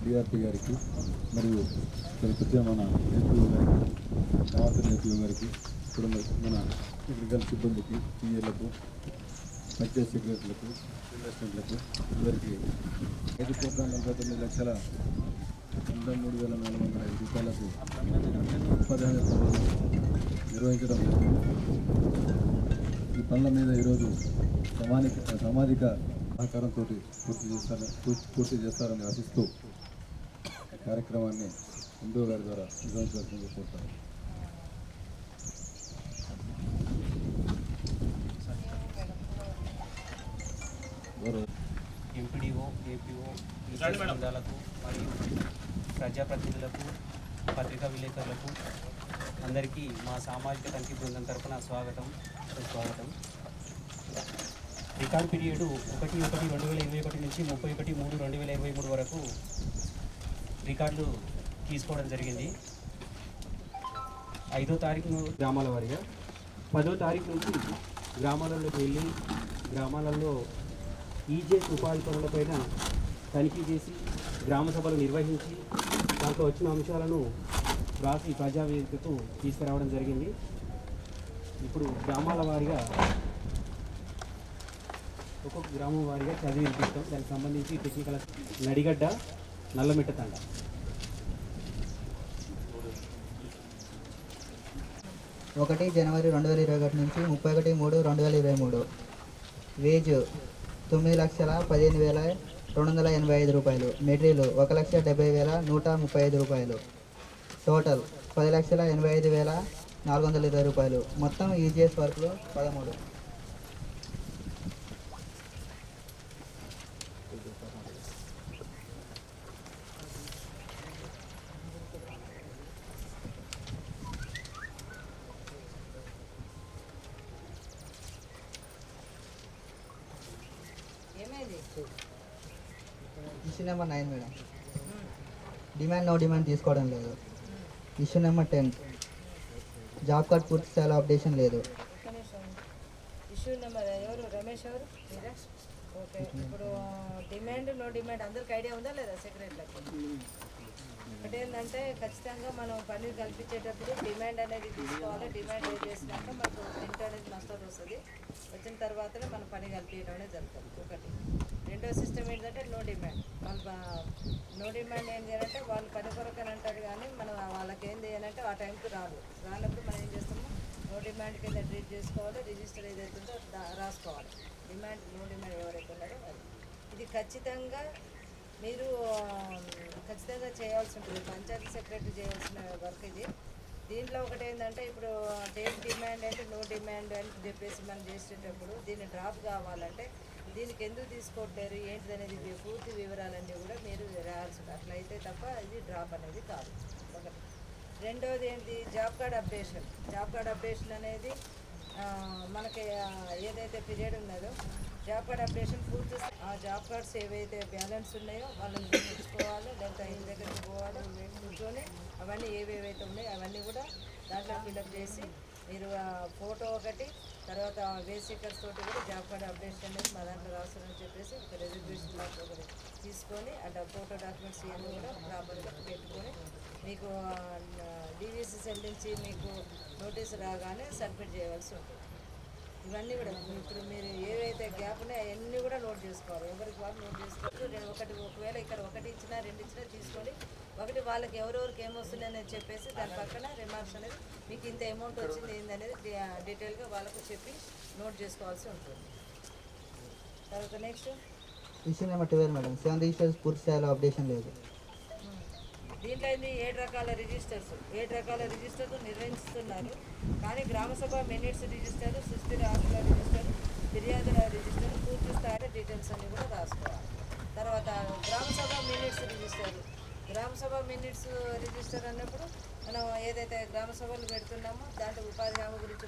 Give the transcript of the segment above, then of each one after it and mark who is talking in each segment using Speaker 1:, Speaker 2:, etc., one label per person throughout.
Speaker 1: DRP గారికి మరియు ఇక్కడ మన ఏపీఓ గారికి నవాసన ఏపీఓ గారికి ఇప్పుడు మన టెక్నికల్ సిబ్బందికి టీఏలకు పంచాయత్ సెక్రటరీలకు ఇన్వెస్ట్మెంట్లకు అందరికీ 5,43,93,405 రూపాయలకు ఉపాధి హామీ పనులు నిర్వహించడం జరిగింది. ఈ పనుల మీద ఈరోజు సామాజిక సహకారంతో పూర్తి చేస్తారని ఆశిస్తూ ఈ కార్యక్రమాన్ని ఎండో గారి ద్వారా నిర్వహించాల్సింది కోరుతాను.
Speaker 2: ఎంపీడీఓ ఏపీఓ బృందాలకు మరియు ప్రజాప్రతినిధులకు పత్రికా విలేకరులకు అందరికీ మా సామాజిక తనిఖీ బృందం తరఫున స్వాగతం. రికార్డ్ పీరియడ్ 1/1/2021 నుంచి 31/3/2023 వరకు రికార్డులు తీసుకోవడం జరిగింది. 5వ తారీఖు గ్రామాల వారీగా, 10వ తారీఖు నుంచి గ్రామాలలోకి వెళ్ళి గ్రామాలలో ఈజీఎస్ ఉపాధి పనులపైన తనిఖీ చేసి గ్రామ సభలు నిర్వహించి దాంట్లో వచ్చిన అంశాలను రాసి ప్రజావేదికకు తీసుకురావడం జరిగింది. ఇప్పుడు గ్రామాల వారీగా ఒక్కొక్క గ్రామం వారీగా చదివి వినిపిస్తాం. దానికి సంబంధించి టెక్నికల్ నడిగడ్డ నల్లమిట్ట తండ.
Speaker 3: ఒకటి జనవరి 2021 నుంచి 31/3/2023 వేజ్ 9,15,285 రూపాయలు. మెటీరియల్ 1,70,135 రూపాయలు. టోటల్ 10,85,420 రూపాయలు. మొత్తం ఈజీఎస్ వర్క్లు 13. Issue number 9 madam. Demand no demand తీసుకోవడం లేదు. ఇష్యూ నెంబర్ 10 జాబ్ కార్డ్ పూర్తి స్థాయిలో అప్డేషన్ లేదు.
Speaker 4: ఇష్యూ నెంబర్ ఎవరు రమేష్ ఎవరు? ఓకే, ఇప్పుడు డిమాండ్ నో డిమాండ్ అందరికి ఐడియా ఉందా లేదా సెక్రటరీలకు? ఒకటి ఏంటంటే ఖచ్చితంగా మనం పని కల్పించేటప్పుడు డిమాండ్ అనేది తీసుకోవాలి. డిమాండ్ ఏం చేసినాక మనకు ప్రింట్ అనేది మస్టర్ వస్తుంది. వచ్చిన తర్వాతనే మనం పని కల్పించడం అనేది జరుగుతుంది. ఒకటి. రెండో సిస్టమ్ ఏంటంటే నో డిమాండ్. నో డిమాండ్ ఏం చేయాలంటే వాళ్ళు పని కొరకని అంటారు, కానీ మనం వాళ్ళకి ఏం చేయాలంటే ఆ టైంకి రానప్పుడు మనం ఏం చేస్తాము, నో డిమాండ్ కింద ట్రీట్ చేసుకోవాలి. రిజిస్టర్ ఏదైతే ఉందో రాసుకోవాలి. డిమాండ్ నో డిమాండ్ ఎవరైతే ఉన్నారో అది. ఇది ఖచ్చితంగా మీరు చేయాల్సి ఉంటుంది. పంచాయతీ సెక్రటరీ చేయాల్సిన వర్క్ ఇది. దీంట్లో ఒకటి ఏంటంటే ఇప్పుడు డేట్ డిమాండ్ అంటే నో డిమాండ్ అని చెప్పేసి మనం చేసేటప్పుడు దీన్ని డ్రాప్ కావాలంటే దీనికి ఎందుకు తీసుకోవట్లేరు ఏంటిది అనేది పూర్తి వివరాలన్నీ కూడా మీరు రాయాల్సి ఉంటుంది. అట్లయితే తప్ప ఇది డ్రాప్ అనేది కాదు. ఒకటి. రెండవది ఏంటి, job card updation. Job card updation అనేది మనకి ఏదైతే పీరియడ్ ఉన్నదో జాబ్ కార్డ్ అప్డేషన్ పూర్తి ఆ జాబ్ కార్డ్స్ ఏవైతే బ్యాలెన్స్ ఉన్నాయో వాళ్ళని తెచ్చుకోవాలి. లేకపోతే ఆయన దగ్గరికి పోవాలి, కూర్చొని అవన్నీ ఏవేవైతే ఉన్నాయో అవన్నీ కూడా దాంట్లో ఫిల్అప్ చేసి మీరు ఫోటో ఒకటి, తర్వాత వేసికర్స్ తోటి కూడా జాబ్ కార్డ్ అప్డేషన్ అనేది మా దాంట్లో రాస్తారని చెప్పేసి ఒక రిజర్వేషన్ లాంటి ఒకటి తీసుకొని అంటే ఫోటో డాక్యుమెంట్స్ ఇవన్నీ కూడా ప్రాపర్గా పెట్టుకొని మీకు డీవీసీ సెల్ నుంచి మీకు నోటీస్ రాగానే సబ్మిట్ చేయవలసి ఉంటుంది. ఇవన్నీ కూడా ఇప్పుడు మీరు ఏవైతే గ్యాప్ ఉన్నాయో అవన్నీ కూడా నోట్ చేసుకోవాలి. ఎవరికి వాళ్ళు నోట్ చేసుకోవాలి. నేను ఒకవేళ ఇక్కడ 1 ఇచ్చినా 2 ఇచ్చినా తీసుకొని ఒకటి వాళ్ళకి ఎవరెవరికి ఏమొస్తుంది అనేది చెప్పేసి దాని పక్కన రిమార్క్స్ అనేది మీకు ఇంత అమౌంట్ వచ్చింది ఏందనేది డీటెయిల్గా వాళ్ళకు చెప్పి నోట్ చేసుకోవాల్సి ఉంటుంది. తర్వాత next
Speaker 3: issue number 12 madam. 7 registers పూర్తి స్థాయిలో అప్డేషన్ లేదు.
Speaker 4: దీంట్లో ఏంది 7 రకాల రిజిస్టర్లు నిర్వహిస్తున్నారు. కానీ గ్రామసభ మినిట్స్ రిజిస్టర్, సుస్థిర ఆస్తుల రిజిస్టర్, ఫిర్యాదుల రిజిస్టర్ పూర్తి స్థాయి డీటెయిల్స్ అన్నీ కూడా రాసుకోవాలి. తర్వాత గ్రామసభ మినిట్స్ రిజిస్టర్ అన్నప్పుడు మనం ఏదైతే గ్రామ సభలు పెడుతున్నామో దాంట్లో ఉపాధి హామీ గురించి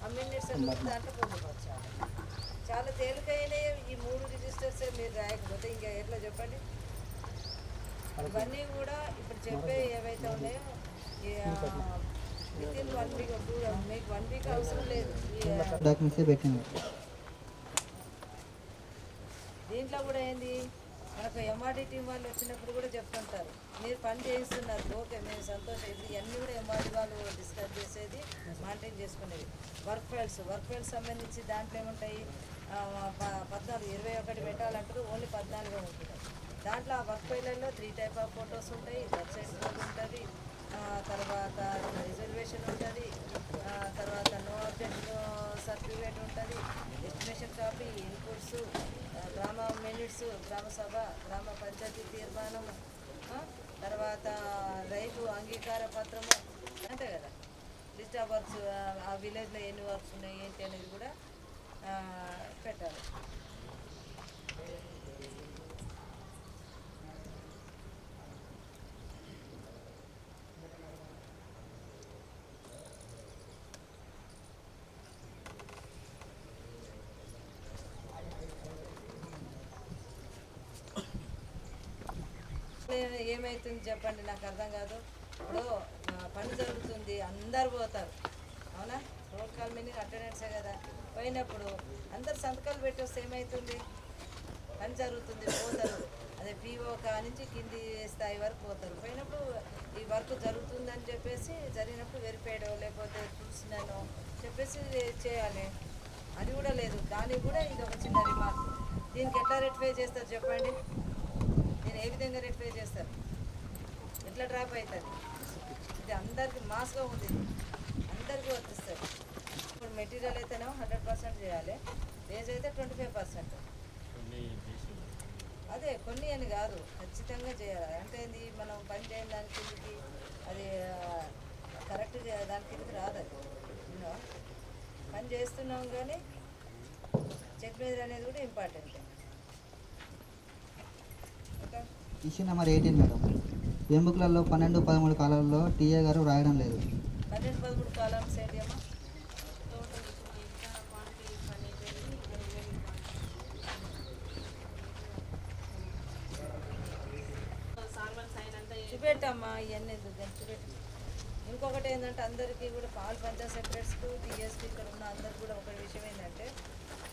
Speaker 4: ఆ మినిట్స్ దాంట్లో పొందుపరచాలి. చాలా తేలికైన ఈ 3 రిజిస్టర్సే మీరు రాయకపోతే ఇంకా ఎట్లా చెప్పండి. ఇవన్నీ కూడా ఇప్పుడు చెప్పే ఏవైతే ఉన్నాయో వితిన్ 1 వీక్ మీకు 1 వీక్ అవసరం లేదు. దీంట్లో కూడా ఏంది మనకు ఎంఆర్డీ టీం వాళ్ళు వచ్చినప్పుడు కూడా చెప్తుంటారు, మీరు పని చేయిస్తున్నారు ఓకే మేము సంతోషం. ఇప్పుడు ఇవన్నీ కూడా ఎంఆర్డీ వాళ్ళు డిస్కస్ చేసేది, మానిటరింగ్ చేసుకునేది. వర్క్ ఫైల్స్ సంబంధించి దాంట్లో ఏముంటాయి, 14 21 పెట్టాలంటారు, ఓన్లీ 14 ఉంటుంది. దాంట్లో ఆ వర్క్ ఫైళ్ళల్లో 3 టైప్ ఆఫ్ ఫొటోస్ ఉంటాయి, వెబ్సైట్ కోడ్ ఉంటుంది, తర్వాత రిజర్వేషన్ ఉంటుంది, తర్వాత నో అబ్జెక్ట్ సర్టిఫికేట్ ఉంటుంది, ఎస్టిమేషన్ కాపీ, ఇన్పుట్స్, గ్రామ మినిట్స్, గ్రామ సభ, గ్రామ పంచాయతీ తీర్మానం, తర్వాత రైతు అంగీకార పత్రము అంతే కదా. లిస్ట్ ఆఫ్ వర్క్స్, ఆ విలేజ్లో ఎన్ని వర్క్స్ ఉన్నాయి ఏంటి అనేది కూడా పెట్టాలి. ఏమవుతుంది చెప్పండి, నాకు అర్థం కాదు. ఇప్పుడు పని జరుగుతుంది, అందరు పోతారు, అవునా? రోల్ కాల్ మీనింగ్ అటెండెన్సే కదా. పోయినప్పుడు అందరు సంతకాలు పెట్టి వస్తే ఏమవుతుంది, పని జరుగుతుంది, పోతారు. అదే పీఓ నుంచి కింది స్థాయి వరకు పోతారు. పోయినప్పుడు ఈ వర్క్ జరుగుతుందని చెప్పేసి, జరిగినప్పుడు వెరిఫైడో లేకపోతే చూసినాను చెప్పేసి చేయాలి. అది కూడా లేదు. దానికి కూడా ఇది ఒక చిన్న రిమార్క్. దీనికి ఎట్లా రెక్టిఫై చేస్తారు చెప్పండి? నేను ఏ విధంగా రెక్టిఫై చేస్తారు, ఎట్లా డ్రాప్ అవుతుంది? ఇది అందరికీ మాస్గా ఉంది, అందరికీ వర్తిస్తుంది. ఇప్పుడు మెటీరియల్ అయితేనేమో 100% చేయాలి, వేజ్ అయితే 25%. అదే కొన్ని అని కాదు, ఖచ్చితంగా చేయాలి. అంటే ఇది మనం పని చేయని దాని కిందకి అది కరెక్ట్ దాని కిందకి రాదు. అది పని చేస్తున్నాం కానీ చెక్ మెజర్ అనేది కూడా ఇంపార్టెంట్.
Speaker 3: Issue number 18 madam. ఎంబుక్లలో 12, 13 కాలాల్లో టీఏ గారు రాయడం లేదు.
Speaker 4: 12, 13 కాలమ్స్ ఏంటి అమ్మా? చూపెట్టమ్మా, ఇవన్నీ చూపెట్టు. ఇంకొకటి ఏంటంటే అందరికీ కూడా పాల్ పంచాయత్ సెక్రటరీస్కు టీఎస్కి ఇక్కడ ఉన్న అందరికి కూడా ఒక విషయం ఏంటంటే,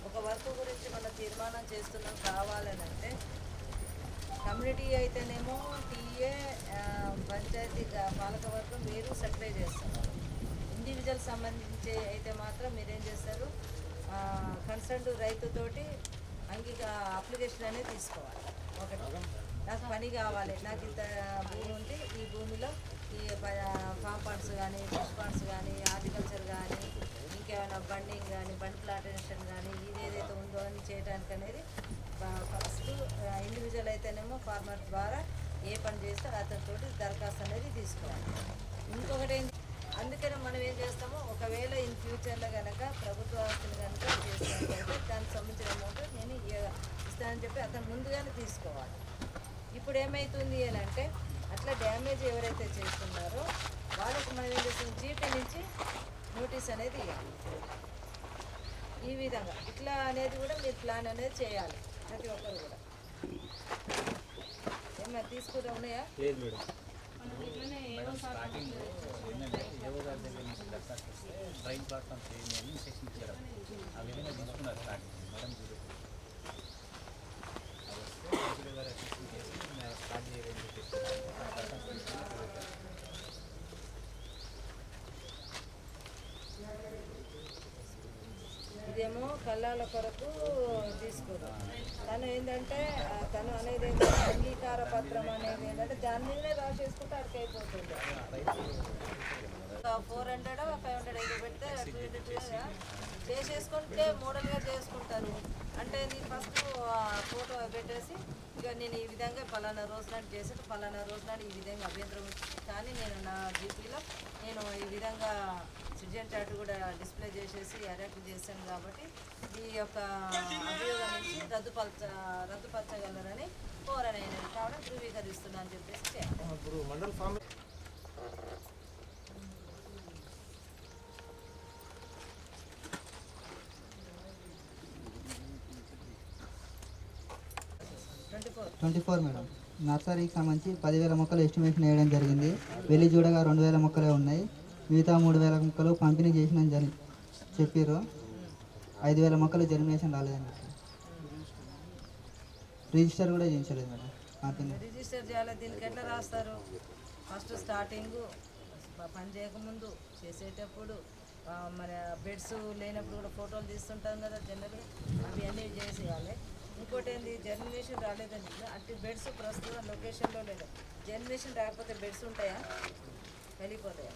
Speaker 4: ఒక వర్క్ గురించి మనం తీర్మానం చేస్తున్నాం కావాలని అంటే, కమ్యూనిటీ అయితేనేమో టీఏ పంచాయతీ పాలకవర్గం మీరు సప్లై చేస్తారు. ఇండివిజువల్ సంబంధించి అయితే మాత్రం మీరేం చేస్తారు, కన్సర్న్ రైతుతోటి అప్లికేషన్ అనేది తీసుకోవాలి. ఒకటి, నాకు పని కావాలి, నాకు ఇంత భూమి ఉంది, ఈ భూమిలో ఈ ఫామ్ పాండ్స్ కానీ, ఫిష్ పాండ్స్ కానీ, హార్టికల్చర్ కానీ, ఇంకేమైనా బండింగ్ కానీ, బండ్ ప్లాంటేషన్ కానీ, ఇది ఏదైతే ఉందో అని చేయడానికి అనేది ఫస్ట్ ఇండివిజువల్ అయితేనేమో ఫార్మర్ ద్వారా ఏ పని చేస్తే అతనితో దరఖాస్తు అనేది తీసుకోవాలి. ఇంకొకటి ఏంటి, అందుకనే మనం ఏం చేస్తామో, ఒకవేళ ఇన్ ఫ్యూచర్లో కనుక ప్రభుత్వ ఆస్తులు కనుక చేసినట్లయితే దానికి సంబంధించిన అమౌంట్ నేను ఇస్తానని చెప్పి అతను ముందుగానే తీసుకోవాలి. ఇప్పుడు ఏమవుతుంది అని అంటే, అట్లా డ్యామేజ్ ఎవరైతే చేస్తున్నారో వాళ్ళకి మనం ఏం చేస్తాం, జీపీ నుంచి నోటీస్ అనేది ఇవ్వాలి. ఈ విధంగా ఇట్లా అనేది కూడా మీరు ప్లాన్ అనేది చేయాలి ప్రతి ఒక్కరు కూడా. ఏమైనా తీసుకుంటా ఉన్నాయా?
Speaker 2: లేదు మేడం.
Speaker 5: డ్రైన్ ప్లాట్ఫామ్ చేయండి అని ఇన్స్ట్రక్షన్ ఇచ్చారు. ఆ విధంగా తీసుకున్నారు స్టార్టింగ్ మేడం స్టార్ట్ చేయలేదు.
Speaker 4: ఇదేమో కళ్ళాల కొరకు తీసుకోరు. తను ఏంటంటే తను అనేది ఏంటంటే అంగీకార పత్రం అనేది ఏంటంటే దాని మీదనే రాసేసుకుంటే అక్కడికి అయిపోతుంది. 400 500 ఇది పెడితే చేసేసుకుంటే మోడల్గా చేసుకుంటారు. అంటే నేను ఫస్ట్ ఫోటో పెట్టేసి ఇక నేను ఈ విధంగా పలానా రోజు నాడు చేసి పలానా రోజు నాడు ఈ విధంగా అభ్యంతరం వచ్చింది, కానీ నేను నా జీపీలో నేను ఈ విధంగా సిటిజన్ చార్ట్ కూడా డిస్ప్లే చేసేసి అరెక్ట్ చేశాను కాబట్టి ఈ యొక్క అభియోగం నుంచి రద్దుపరచగలరని కోరనైనది కావడం ధృవీకరిస్తున్నా అని చెప్పేసి
Speaker 2: ఇప్పుడు మండల్ ఫామ్
Speaker 3: 24 మేడం. నర్సరీకి సంబంధించి 10,000 మొక్కలు ఎస్టిమేషన్ వేయడం జరిగింది. వెళ్ళి చూడగా 2,000 మొక్కలే ఉన్నాయి. మిగతా 3,000 మొక్కలు పంపిణీ చేసిన చెప్పారు. 5,000 మొక్కలు జర్మినేషన్ రాలేదని. రిజిస్టర్ కూడా చేయించలేదు మేడం కంపెనీ.
Speaker 4: రిజిస్టర్ చేయాలి. దీనికి ఎట్లా రాస్తారు? ఫస్ట్ స్టార్టింగ్ పని చేయకముందు చేసేటప్పుడు మన బెడ్స్ లేనప్పుడు కూడా ఫోటోలు తీస్తుంటాం కదా జనరల్గా, అవి అన్నీ చేసేయాలి. ఇంకోటి ఏంది, జర్మినేషన్ రాలేదని అంటే బెడ్స్ ప్రస్తుతం లొకేషన్లో లేదు. జర్మినేషన్ రాకపోతే బెడ్స్ ఉంటాయా? వెళ్ళిపోతాయా?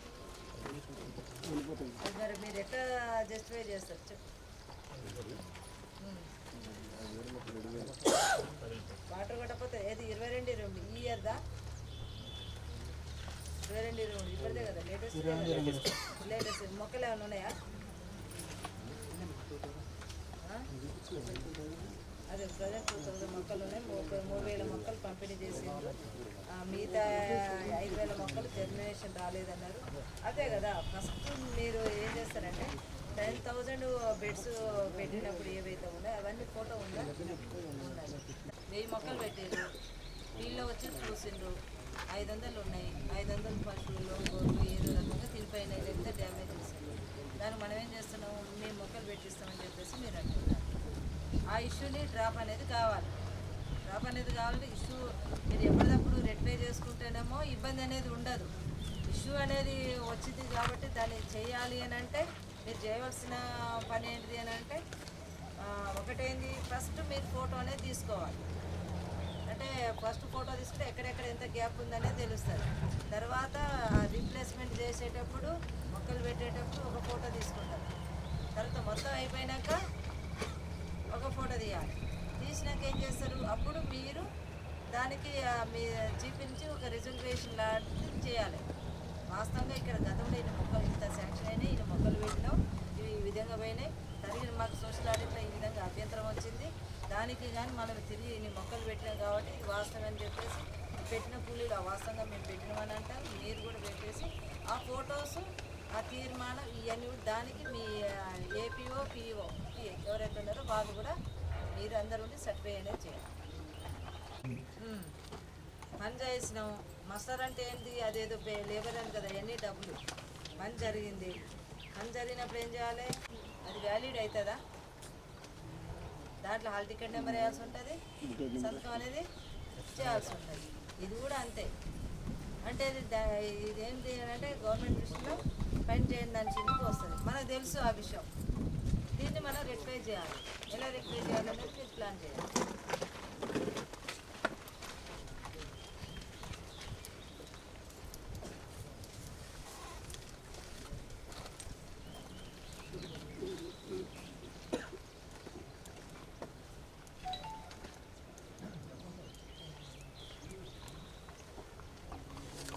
Speaker 4: అది మరి మీరు ఎట్లా జస్టిఫై చేస్తారు చెప్పు. వాటర్ కొట్టకపోతే ఏది 22 ఈ ఇయర్దా? 22 ఇప్పటిదే కదా లేటెస్ట్ మొక్కలు ఏమైనా ఉన్నాయా? అదే ప్రజెంట్ 2000 మొక్కలు ఉన్నాయి. 3000 మొక్కలు పంపిణీ చేసిండ్రు. మిగతా 5000 మొక్కలు జర్మినేషన్ రాలేదన్నారు. అదే కదా ఫస్ట్ మీరు ఏం చేస్తారంటే 10,000 బెడ్స్ పెట్టినప్పుడు ఏవైతే ఉన్నాయో అవన్నీ ఫోటో ఉందా? ఉన్నాయి. 1000 మొక్కలు పెట్టారు, వీళ్ళు వచ్చి చూసిండ్రు 500 ఉన్నాయి. 500 పశువులు గొర్రెలు ఏదో రకంగా తినిపోయినాయి, లేకపోతే డ్యామేజ్ చేసిండ్రు. దాన్ని మనం ఏం చేస్తున్నాం, మేము మొక్కలు పెట్టిస్తామని చెప్పేసి మీరు అంటున్నారు. ఆ ఇష్యూని డ్రాప్ అనేది కావాలి. డ్రాప్ అనేది కావాలంటే ఇష్యూ మీరు ఎప్పటికప్పుడు రెక్టిఫై చేసుకుంటేనేమో ఇబ్బంది అనేది ఉండదు. ఇష్యూ అనేది వచ్చింది కాబట్టి దాన్ని చేయాలి అని అంటే మీరు చేయవలసిన పని ఏంటిది అని అంటే ఒకటేంది, ఫస్ట్ మీరు ఫోటో అనేది తీసుకోవాలి. అంటే ఫస్ట్ ఫోటో తీసుకుంటే ఎక్కడెక్కడ ఎంత గ్యాప్ ఉందనేది తెలుస్తుంది. తర్వాత రీప్లేస్మెంట్ చేసేటప్పుడు మొక్కలు పెట్టేటప్పుడు ఒక ఫోటో తీసుకుంటారు. తర్వాత మొత్తం అయిపోయినాక ఒక ఫోటో తీయాలి. తీసినాక ఏం చేస్తారు, అప్పుడు మీరు దానికి మీ జీపీ నుంచి ఒక రిజర్వేషన్ లాంటిది చేయాలి. వాస్తవంగా ఇక్కడ గతంలో ఇన్ని మొక్కలు ఇంత శాంక్షన్ అయినాయి, ఇన్ని మొక్కలు పెట్టినాం, ఇవి ఈ విధంగా పోయినాయి, తరిగిన మాకు సోషల్ ఆడిట్లో ఈ విధంగా అభ్యంతరం వచ్చింది, దానికి కానీ మనం తిరిగి ఇన్ని మొక్కలు పెట్టినాం కాబట్టి ఇది వాస్తవం అని చెప్పేసి పెట్టిన కూలీలు వాస్తవంగా మేము పెట్టినామని అంటారు. మీరు కూడా పెట్టేసి ఆ ఫొటోస్ ఆ తీర్మానం ఇవన్నీ దానికి మీ ఏపీఓ పిఓ ఎవరైతే ఉన్నారో వాళ్ళు కూడా మీరు అందరూ ఉండి సర్టిఫై అనేది చేయాలి. పని చేసినాం మస్టర్ అంటే ఏంటి, అదేదో లేబర్ అని కదా, అన్నీ డబ్బులు. పని జరిగింది, పని జరిగినప్పుడు ఏం చేయాలి, అది వ్యాలిడ్ అవుతుందా? దాంట్లో హాల్ టికెట్ నెంబర్ వేయాల్సి ఉంటుంది, సంతకం అనేది చేయాల్సి ఉంటుంది. ఇది కూడా అంతే. అంటే ఇదేంటి అంటే గవర్నమెంట్ దృష్టిలో పని చేయని దాని కిందకి వస్తుంది. మనకు తెలుసు ఆ విషయం. దీన్ని మనం రెక్టిఫై చేయాలి. ఎలా రెక్టిఫై చేయాలనేది మీరు ప్లాన్ చేయాలి.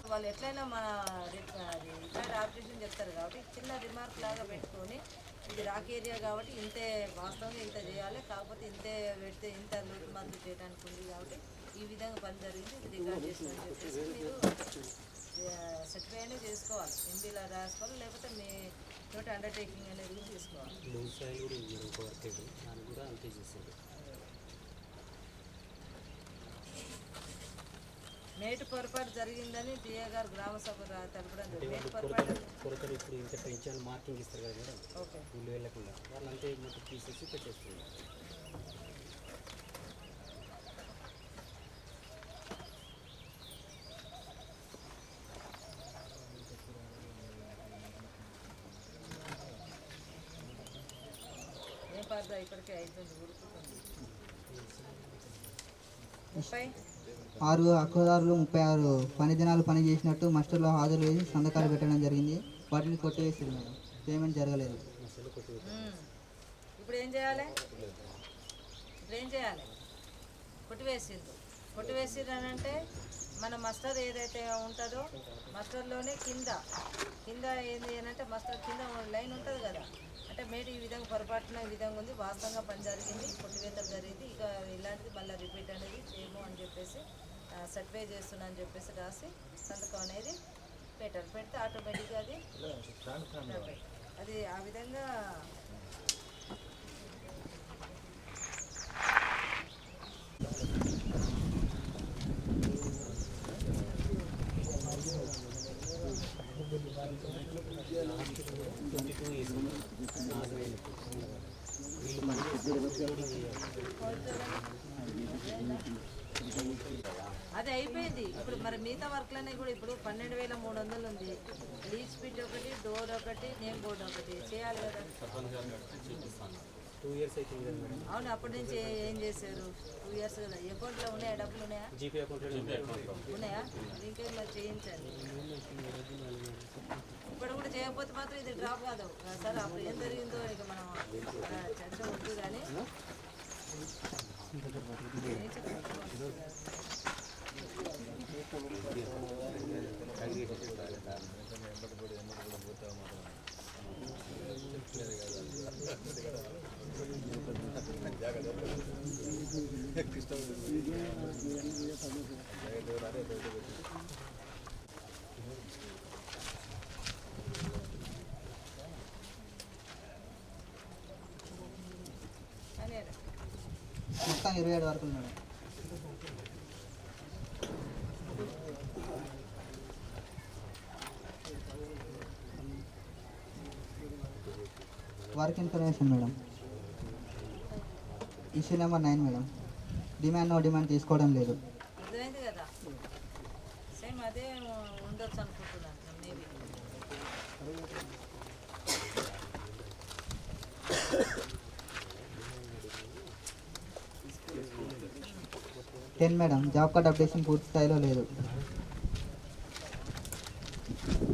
Speaker 4: వాళ్ళు ఎట్లయినా మన రిటైర్డ్ ఆపరేషన్ చెప్తారు కాబట్టి చిన్న రిమార్క్ లాగా పెట్టుకొని ఇది రాక్ ఏరియా కాబట్టి ఇంతే వాస్తవంగా ఇంత చేయాలి, కాకపోతే ఇంతే పెడితే ఇంత లోటు మందులు చేయడానికి ఉంది కాబట్టి ఈ విధంగా పని జరిగింది, ఇది రికార్డ్ చేస్తామని చెప్పేసి మీరు సర్టిఫై అనేది చేసుకోవాలి. ఎంబీలా రాసుకోవాలి, లేకపోతే మీ తోటి అండర్టేకింగ్ అనేది తీసుకోవాలి. నేటి పొరపాటు జరిగిందని డిఏ గారు గ్రామ సభ తెలపడం నేటి పొరపాటు
Speaker 2: ఇప్పుడు ఇంత పెంచాలి మార్కింగ్ ఇస్తారు కదా మేడం,
Speaker 4: ఓకే
Speaker 2: వీళ్ళు వెళ్ళకుండా వాళ్ళంటే మొత్తం తీసేసి పెట్టేస్తుంది.
Speaker 4: ఏం పడదా ఇప్పటికే అవుతుంది, ఉడుకుతుంది.
Speaker 3: 6 హక్కుదారులు 36 పని దినాలు పని చేసినట్టు మాస్టర్లో హాజరు వేసి సంతకాలు పెట్టడం జరిగింది. వాటిని కొట్టివేసారు మేడం, పేమెంట్ జరగలేదు.
Speaker 4: ఇప్పుడు ఏం చేయాలి, కొట్టివేసిర్రు అని అంటే మన మస్టర్ ఏదైతే ఉంటుందో మస్టర్లోనే కింద ఏంది అని అంటే మస్టర్ కింద లైన్ ఉంటుంది కదా, అంటే మేడం ఈ విధంగా పొరపాటున ఈ విధంగా ఉంది, వాస్తవంగా పని జరిగింది, కొట్టివేతలు జరిగింది, ఇక ఇలాంటిది మళ్ళీ రిపీట్ అనేది చేయము అని చెప్పేసి సర్టిఫై చేస్తున్నా అని చెప్పేసి రాసి సంతకం అనేది పెట్టాలి. పెడితే ఆటోమేటిక్గా అది ఆ విధంగా అది అయిపోయింది. ఇప్పుడు మరి మిగతా వర్క్లన్నీ కూడా ఇప్పుడు 12,300 ఉంది. లీచ్ పిట్ ఒకటి, డోర్ ఒకటి, నేమ్ బోర్డు ఒకటి చేయాలి కదా.
Speaker 2: 2 years అవుతుంది కదా మేడం.
Speaker 4: అవును, అప్పటి నుంచి ఏం చేశారు? 2 years కదా. అకౌంట్లో ఉన్నాయా? డబ్బులు ఉన్నాయా?
Speaker 2: జీపే అకౌంట్లో
Speaker 4: ఉన్నాయా? ఇంకేం మరి చేయించండి. ఇప్పుడు కూడా చేయకపోతే మాత్రం ఇది డ్రాప్ కాదు సార్. అప్పుడు ఏం జరిగిందో ఇక మనం చర్చ వద్దు కానీ
Speaker 3: మొత్తం 27 వరకు madam. Work information madam. Issue number 9 madam. Demand no demand తీసుకోవడం లేదు.
Speaker 4: అర్థమైంది కదా. సేమ్ అదే ఉండొచ్చు అనుకుంటున్నాను maybe.
Speaker 3: 10 madam. Job card updation పూర్తి స్థాయిలో లేదు.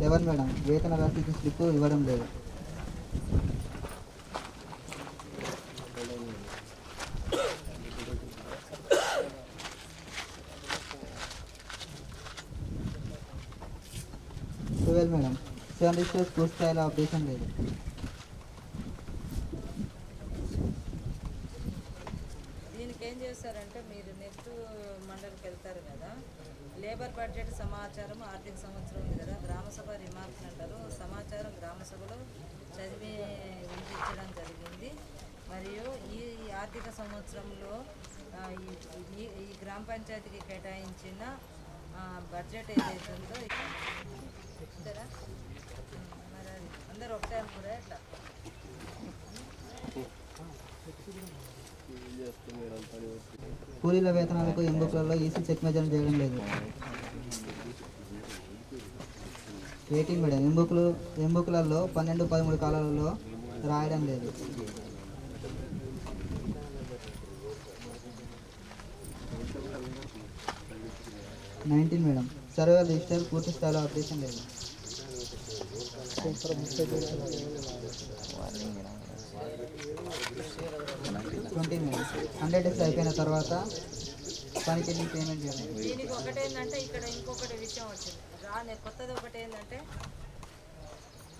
Speaker 3: 11 మేడం. వేతన రసీదు స్లిప్ ఇవ్వడం లేదు. 12 మేడం. 7 రిజిస్టర్స్ పూర్తి స్థాయిలో అప్డేషన్ లేదు.
Speaker 4: దీనికి ఏం చేస్తారంటే మీరు నెక్స్ట్ మండలికి వెళ్తారు కదా. లేబర్ బడ్జెట్ సమాచారం ఆర్థిక సంవత్సరం ఉంది కదా. గ్రామసభ రిమార్క్స్ అంటారు. సమాచారం గ్రామసభలో చదివి వినిపించడం జరిగింది. మరియు ఈ ఆర్థిక సంవత్సరంలో ఈ గ్రామ పంచాయతీకి కేటాయించిన బడ్జెట్ ఏదైతే ఉందో ఇస్తారా మరి అది అందరూ ఒకటే అనుకురా ఎట్లా?
Speaker 3: కూలీల వేతనాలకు ఎంబుక్లలో ఈసీ చెక్ మెజర్ చేయడం లేదు. 18 మేడం. ఎంబుక్లలో 12, 13 కాలాలలో రాయడం లేదు. 19 మేడం. సర్వే రిజిస్టర్ పూర్తి స్థాయిలో అప్డేషన్ లేదు. 20 మేడం. 100 డేస్ అయిపోయిన తర్వాత పనికి పేమెంట్ చేయాలి.
Speaker 4: దీనికి ఒకటి ఏంటంటే ఇక్కడ ఇంకొకటి విషయం వచ్చింది కొత్తది. ఒకటి ఏంటంటే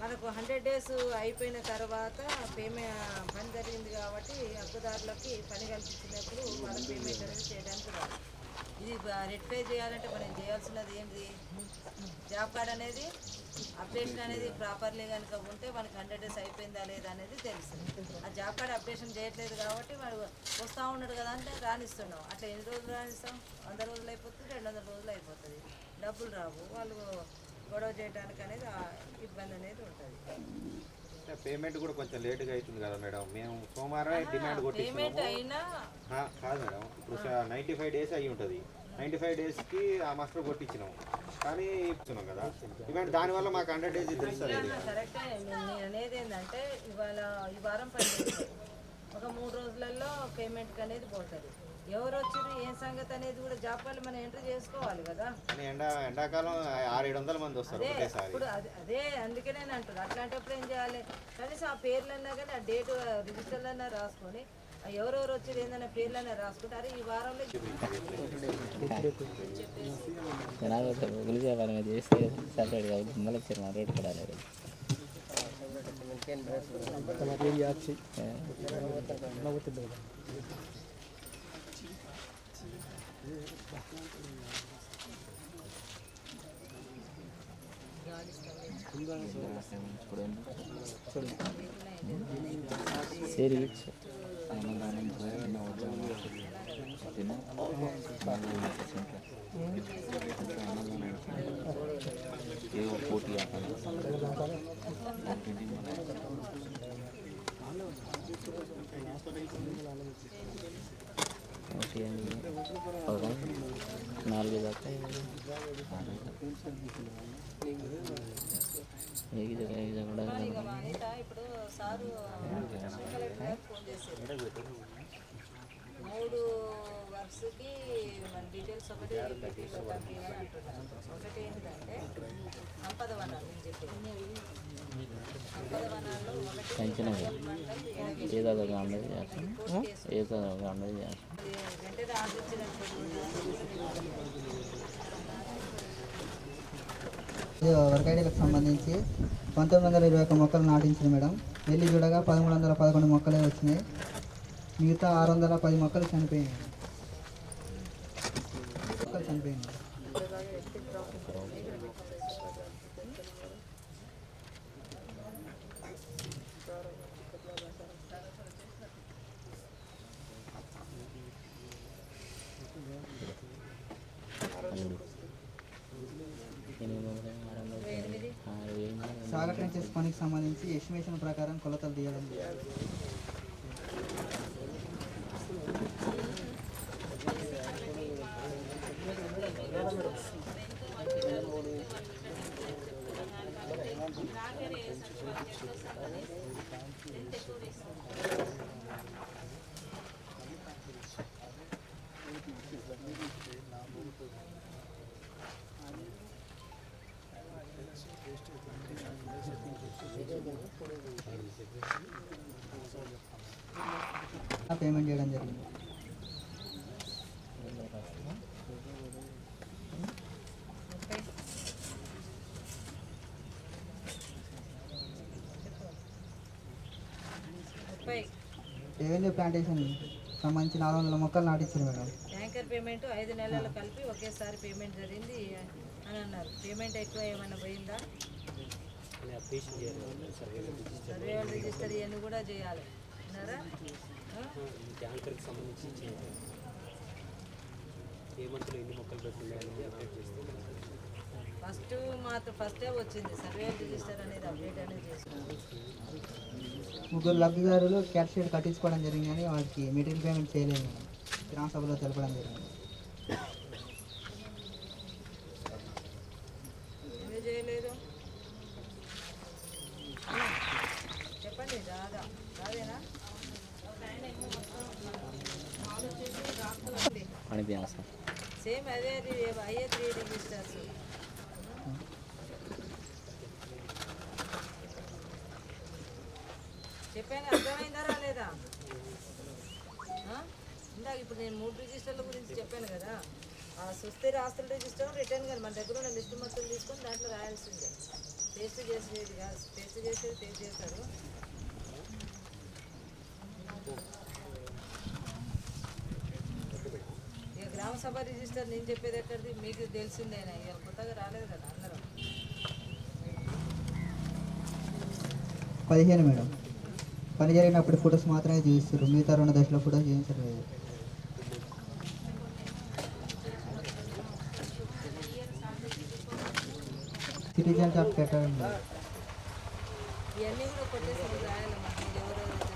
Speaker 4: మనకు 100 డేస్ అయిపోయిన తర్వాత పని జరిగింది కాబట్టి హక్కుదారులకి పని కల్పించినప్పుడు వాళ్ళ పేమెంట్ అనేది చేయడానికి రాదు. ఇది రెక్టిఫై చేయాలంటే మనం చేయాల్సినది ఏంటి? జాబ్ కార్డ్ అనేది అప్డేషన్ అనేది ప్రాపర్లీ కనుక ఉంటే మనకి 100 డేస్ అయిపోయిందా లేదా అనేది తెలుస్తుంది. ఆ జాబ్ కార్డ్ అప్డేషన్ చేయట్లేదు కాబట్టి వాడు వస్తూ ఉన్నాడు కదా అంటే రాణిస్తున్నాం. అట్లా ఎన్ని రోజులు రాణిస్తాం? 100 రోజులు అయిపోతుంది, 200 రోజులు అయిపోతుంది. డబ్బులు రావు. వాళ్ళు గొడవ చేయడానికి అనేది ఇబ్బంది అనేది ఉంటుంది.
Speaker 6: పేమెంట్ కూడా కొంచెం లేట్గా అవుతుంది కదా మేడం. మేము సోమవారం డిమాండ్
Speaker 4: పేమెంట్ అయినా
Speaker 6: కాదు మేడం. ఇప్పుడు 95 డేస్ అయ్యి ఉంటుంది. 95 డేస్కి ఆ మాస్టర్ కొట్టించినాం కానీ ఇస్తున్నాం కదా డిమాండ్. దానివల్ల మాకు 100 డేస్ తెలుస్తుంది.
Speaker 4: కరెక్టే. నేను అనేది ఏంటంటే ఇవాళ ఈ వారం పని చేస్తాం, ఒక 3 రోజులలో పేమెంట్కి అనేది పోతుంది. ఎవరు వచ్చారు ఏం సంగతి అనేది కూడా జాబ్ వాళ్ళు మనం ఎంట్రీ చేసుకోవాలి కదా.
Speaker 6: ఎండాకాలం 600-700 మంది వస్తారు ఒకటేసారి.
Speaker 4: ఇప్పుడు అదే అందుకనే నేను అంటున్నాను. అట్లాంటప్పుడు ఏం చేయాలి? కనీసం ఆ పేర్లన్నా కానీ ఆ డేట్ రిజిస్టర్లన్నా రాసుకొని ఎవరెవరు వచ్చేది ఏందన్న పేర్లన్నా రాసుకుంటారు. ఈ వారంలో
Speaker 5: చేస్తే సపరేట్గా మళ్ళీ రేటు కూడా లేదు. సరే ఏదో పోటీ ఒకటి 4 దాకా
Speaker 4: ఇక అనిత ఇప్పుడు సారు కలెక్టర్ గారు ఫోన్ చేశారు 3 వర్క్స్కి మన డీటెయిల్స్ ఒకటి పంపించమని అంటున్నారు. ఒకటి ఏంటంటే సంపద వనాలు నేను చెప్పేది సంపద వనాల్లో ఒకటి
Speaker 5: ఏదో ఒక అన్నది చేస్తాం ఏదో ఒక అన్నది చేస్తాం
Speaker 4: వెంటనే ఆర్డర్
Speaker 3: ఇది వర్క్ ఐడీలకు సంబంధించి 1921 మొక్కలు నాటించింది మేడం. వెళ్ళి చూడగా 1311 మొక్కలే వచ్చినాయి. మిగతా 610 మొక్కలు చనిపోయినాయి. సాగర్ ట్రెంచెస్ పనికి సంబంధించి ఎస్టిమేషన్ ప్రకారం కొలతలు తీయడం పేమెంట్ చేయడం జరిగింది. రెవెన్యూ ప్లాంటేషన్ సంబంధించి 400 మొక్కలు నాటించారు మేడం.
Speaker 4: ట్యాంకర్ పేమెంట్ 5 నెలలు కలిపి ఒకేసారి పేమెంట్ జరిగింది అని అన్నారు. పేమెంట్ ఎక్కువ ఏమైనా పోయిందా? సర్వే రిజిస్టర్ ఇవన్నీ కూడా చేయాలి అన్నారా?
Speaker 2: ట్యాంకర్కి సంబంధించి ఏ మంత్లో ఎన్ని మొక్కలు పెట్టున్నాయని అప్డేట్ చేస్తాం.
Speaker 4: ఫస్టే వచ్చింది సర్వే రిజిస్టర్ అనేది అప్డేట్ అనేది చేస్తున్నాం.
Speaker 3: 3 లబ్ధిదారులు క్యాట్ షీట్ కట్టించుకోవడం జరిగింది కానీ వాళ్ళకి మెటీరియల్ పేమెంట్ చేయలేదు మేడం. గ్రామ సభలో తెలపడం జరిగింది.
Speaker 4: ఎందుకు చేయలేదు చెప్పండి. రాదేనా? సేమ్ అదే 3 రిజిస్టర్స్. చెప్పాను, అర్థమైందా రాలేదా? ఇందాక ఇప్పుడు నేను 3 రిజిస్టర్ల గురించి చెప్పాను కదా. ఆ సుస్థిర ఆస్తుల రిజిస్టర్ రిటర్న్ కానీ మన దగ్గర ఉన్న లిస్టు మొత్తం తీసుకొని దాంట్లో రాయాల్సిందే. టేస్ట్ చేసేది కాదు, టేస్ట్ చేశారు. ఇక గ్రామ సభ రిజిస్టర్ నేను చెప్పేది ఎక్కడిది మీకు తెలిసిందేనా? ఇక కొత్తగా రాలేదు కదా అందరం.
Speaker 3: 15 మేడం. పని జరిగినప్పుడు ఫొటోస్ మాత్రమే చూపిస్తారు. మిగతా 2 దశల ఫొటోస్ చూపించరు. సిటిజన్స్ ఆఫ్ కేటగిరీ
Speaker 4: ఇవన్నీ కూడా కొట్టేసి రాయాలి. మనకి ఎవరెవరైతే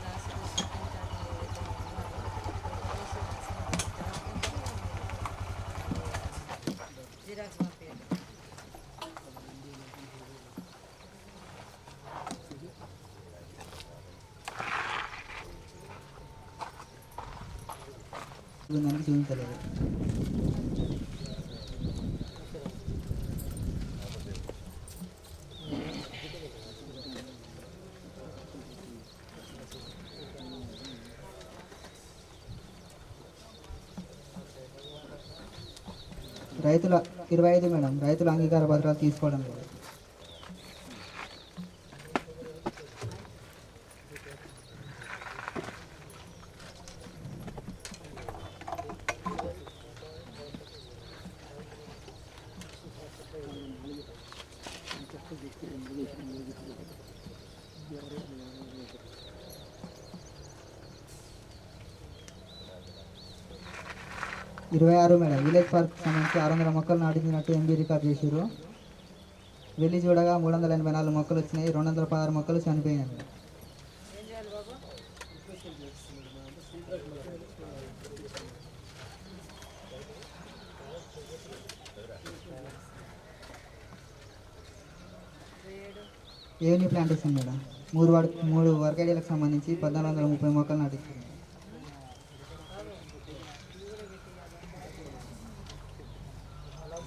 Speaker 4: జిరాక్స్ పంపించండి.
Speaker 3: చూపించలేదు. రైతుల 25 మేడం. రైతుల అంగీకార పత్రాలు తీసుకోవడం లేదు. మేడం. విలేజ్ పార్క్ సంబంధించి 600 మొక్కలు నాటించినట్టు ఎంబీ రికార్డ్ చేశారు. వెళ్ళి చూడగా 384 మొక్కలు వచ్చినాయి. 216 మొక్కలు చనిపోయినాయి మేడం. Avenue plantation madam. మూడు వర్క్ ఐడియాలకు సంబంధించి 1430 మొక్కలు నాటించారు.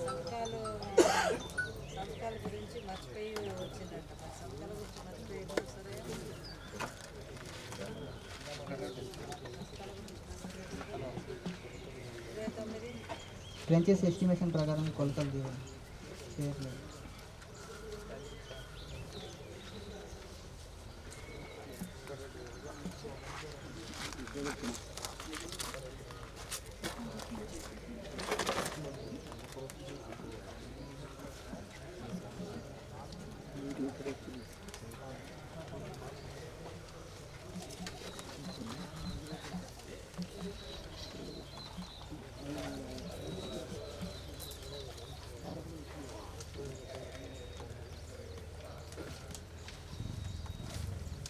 Speaker 4: సంతకాలు సంతకాల గురించి మర్చిపోయి వచ్చిందంట. మరి సంతకాల గురించి మర్చిపోయి సరే 29
Speaker 3: ట్రెంచెస్ ఎస్టిమేషన్ ప్రకారం కొలతలు చేయట్లేదు.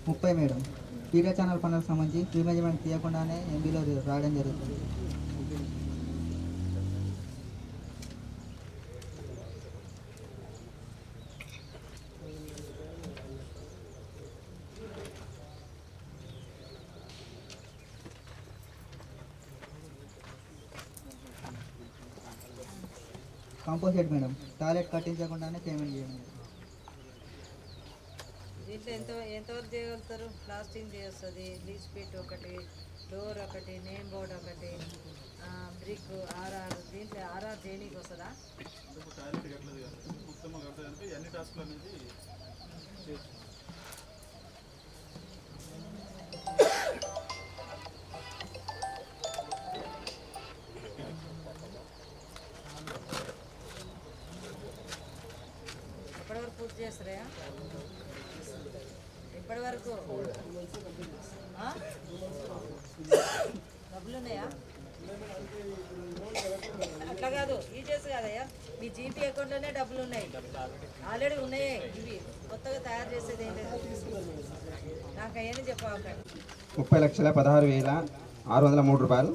Speaker 3: ముప్పై మేడం. టీకా ఛానల్ పనులకు సంబంధించి ప్రీ మెజర్మెంట్ తీయకుండానే ఎంబీలో రాయడం జరుగుతుంది. Composite madam. టాయిలెట్ కట్టించకుండానే పేమెంట్ చేయండి.
Speaker 4: దీంట్లో ఎంతవరకు చేయగలుగుతారు? ప్లాస్టింగ్ చేస్తుంది, లీచ్ పిట్ ఒకటి, డోర్ ఒకటి, నేమ్ బోర్డ్ ఒకటి, బ్రిక్ ఆర్ఆర్. దీంట్లో ఆర్ఆర్ చేయనీకి వస్తుందా? ఎప్పటివరకు పూర్తి చేస్తారా? ఇప్పటి వరకు డబ్బులు ఉన్నాయా? అట్లా కాదు, ఈ చేసి కాదయ్యా, మీ జీపీ అకౌంట్లోనే డబ్బులు ఉన్నాయి, ఆల్రెడీ ఉన్నాయే. ఇవి కొత్తగా తయారు చేసేది ఏం లేదు. నాకు అయ్యని చెప్పాకండి.
Speaker 7: 30,16,603 రూపాయలు.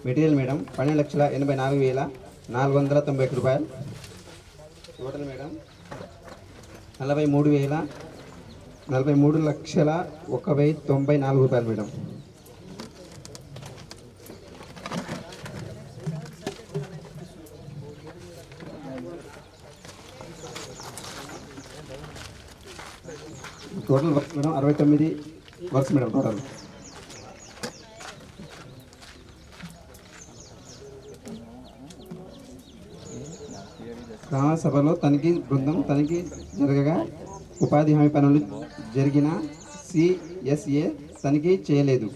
Speaker 7: మెటీరియల్ మేడం 12,84,491 రూపాయలు. టోటల్ మేడం 43,01,094 రూపాయలు madam. Total work madam 69 works madam total. గ్రామ సభలో తనిఖీ బృందం తనిఖీ జరగగా ఉపాధి హామీ పనులు జరిగిన సిఎస్ఏ తనిఖీ చేయలేదు.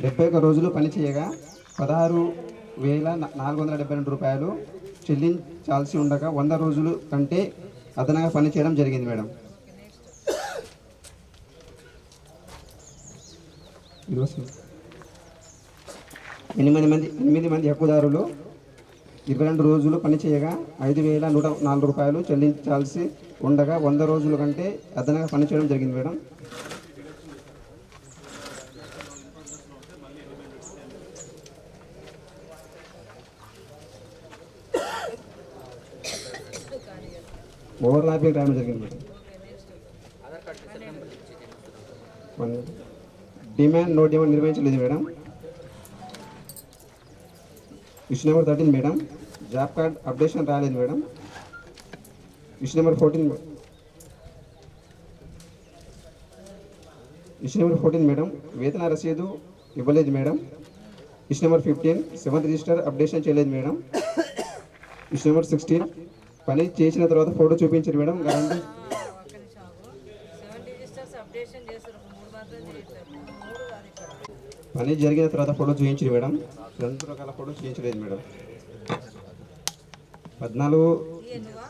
Speaker 7: 71 రోజులు పనిచేయగా 16,472 రూపాయలు చెల్లించాల్సి ఉండగా 100 రోజులు కంటే అదనంగా పనిచేయడం జరిగింది మేడం. 8 మంది హక్కుదారులు 22 రోజులు పనిచేయగా 5,104 రూపాయలు చెల్లించాల్సి ఉండగా 100 రోజుల కంటే అదనంగా పనిచేయడం జరిగింది మేడం. ఓవర్లాపింగ్ రావడం జరిగింది మేడం. డిమాండ్ నో డిమాండ్ నిర్వహించలేదు madam. Issue number 13 madam, job card updation రాలేదు మేడం. ఇష్యూ నెంబర్ 14 మేడం, వేతన రసీదు ఇవ్వలేదు madam. Issue number 15 7th register updation చేయలేదు మేడం. ఇష్యూ నెంబర్ 16 పని చేసిన తర్వాత ఫోటో చూపించారు మేడం. గ్యారంటీ
Speaker 4: ఒక్క నిమిషం ఆగు. 7 రిజిస్టర్స్ అప్డేషన్ చేస్తారు, 3 మాత్రం చేయట్లేదు. 3 కాదు ఇక్కడ.
Speaker 7: పని జరిగిన తర్వాత ఫోటో చూపించారు మేడం. 2 రకాల ఫోటో చూపించలేదు మేడం. 14
Speaker 4: ఈ నువ్వా?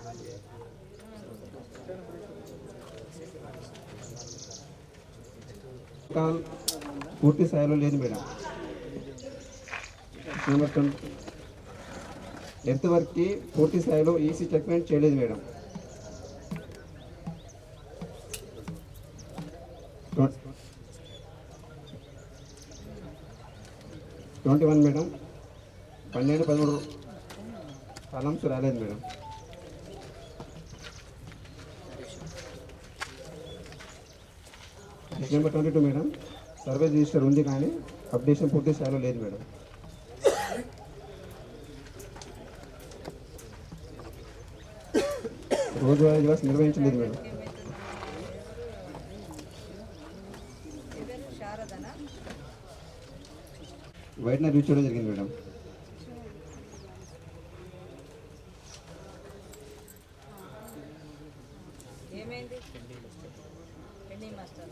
Speaker 7: కాల్ పూర్తి స్థాయిలో లేదు మేడం. నెంబర్ 20 ఎర్త్ వర్క్కి పూర్తి స్థాయిలో ఈసీ చెక్మెంట్ చేయలేదు మేడం. 21 మేడం, 12-13 కాలమ్స్ రాలేదు madam. Number 22 madam, survey register ఉంది కానీ అప్డేషన్ పూర్తి స్థాయిలో లేదు మేడం. రోజువారీ క్లాస్ నిర్వహించలేదు మేడం.
Speaker 4: ఎవరు శారదనా?
Speaker 7: వైట్నర్ రీచ్ చేయడం జరిగింది మేడం.
Speaker 4: ఏమైంది? పెండింగ్ మాస్టర్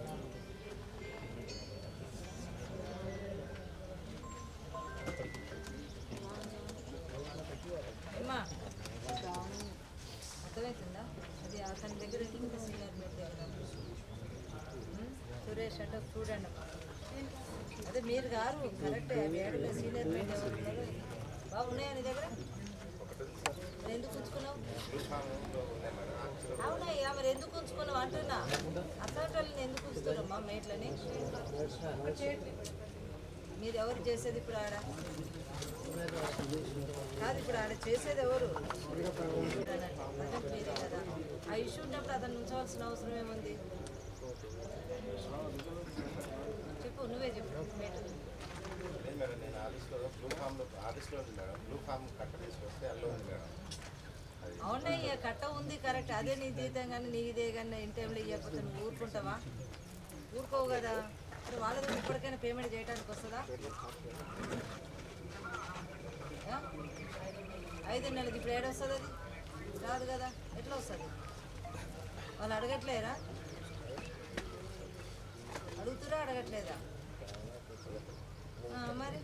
Speaker 4: ఏమ్మా అర్థమవుతుందా? అది అతని దగ్గర ఉంటుంది, సీనియర్ మీ దగ్గర. సురేష్ అంటే చూడండి అమ్మా, అదే మీరు గారు కరెక్టే. అవి ఏడులో సీనియర్ మీట్ ఎవరు ఉన్నారో బాగున్నాయా నీ దగ్గర? మరి ఎందుకు ఉంచుకున్నావు? అవునయ్యా, మరి ఎందుకు ఉంచుకున్నావు అంటున్నా. అట్లాంటి వాళ్ళని ఎందుకు ఉంచుతున్నామ్మా మేట్లని? మీరు ఎవరు చేసేది ఇప్పుడు ఆడ? కాదు, ఇప్పుడు ఆడ చేసేది ఎవరు? అతను మీరే కదా. ఆ ఇష్యూ ఉన్నప్పుడు అతను ఉంచవలసిన అవసరం ఏముంది? చెప్పు, నువ్వే చెప్పు. మేటలు
Speaker 6: మేడం నేను ఆఫీస్లో ఉంది మేడం. బ్లూ ఫామ్ కట్ట తీసుకొస్తే అల్లో ఉంది మేడం.
Speaker 4: అవునయ్యా, కట్ట ఉంది కరెక్ట్. అదే నీ జీతం కానీ నీ ఇదే కానీ ఇన్ టైంలో ఇవ్వకపోతే నువ్వు ఊరుకుంటావా? ఊరుకోవు కదా. మరి వాళ్ళది ఇప్పటికైనా పేమెంట్ చేయడానికి వస్తుందా? 5 నెలలకి ఇప్పుడు ఏడొస్తుంది? అది రాదు కదా. ఎట్లా వస్తుంది? వాళ్ళు అడగట్లేరా? అడుగుతురా అడగట్లేదా? మరి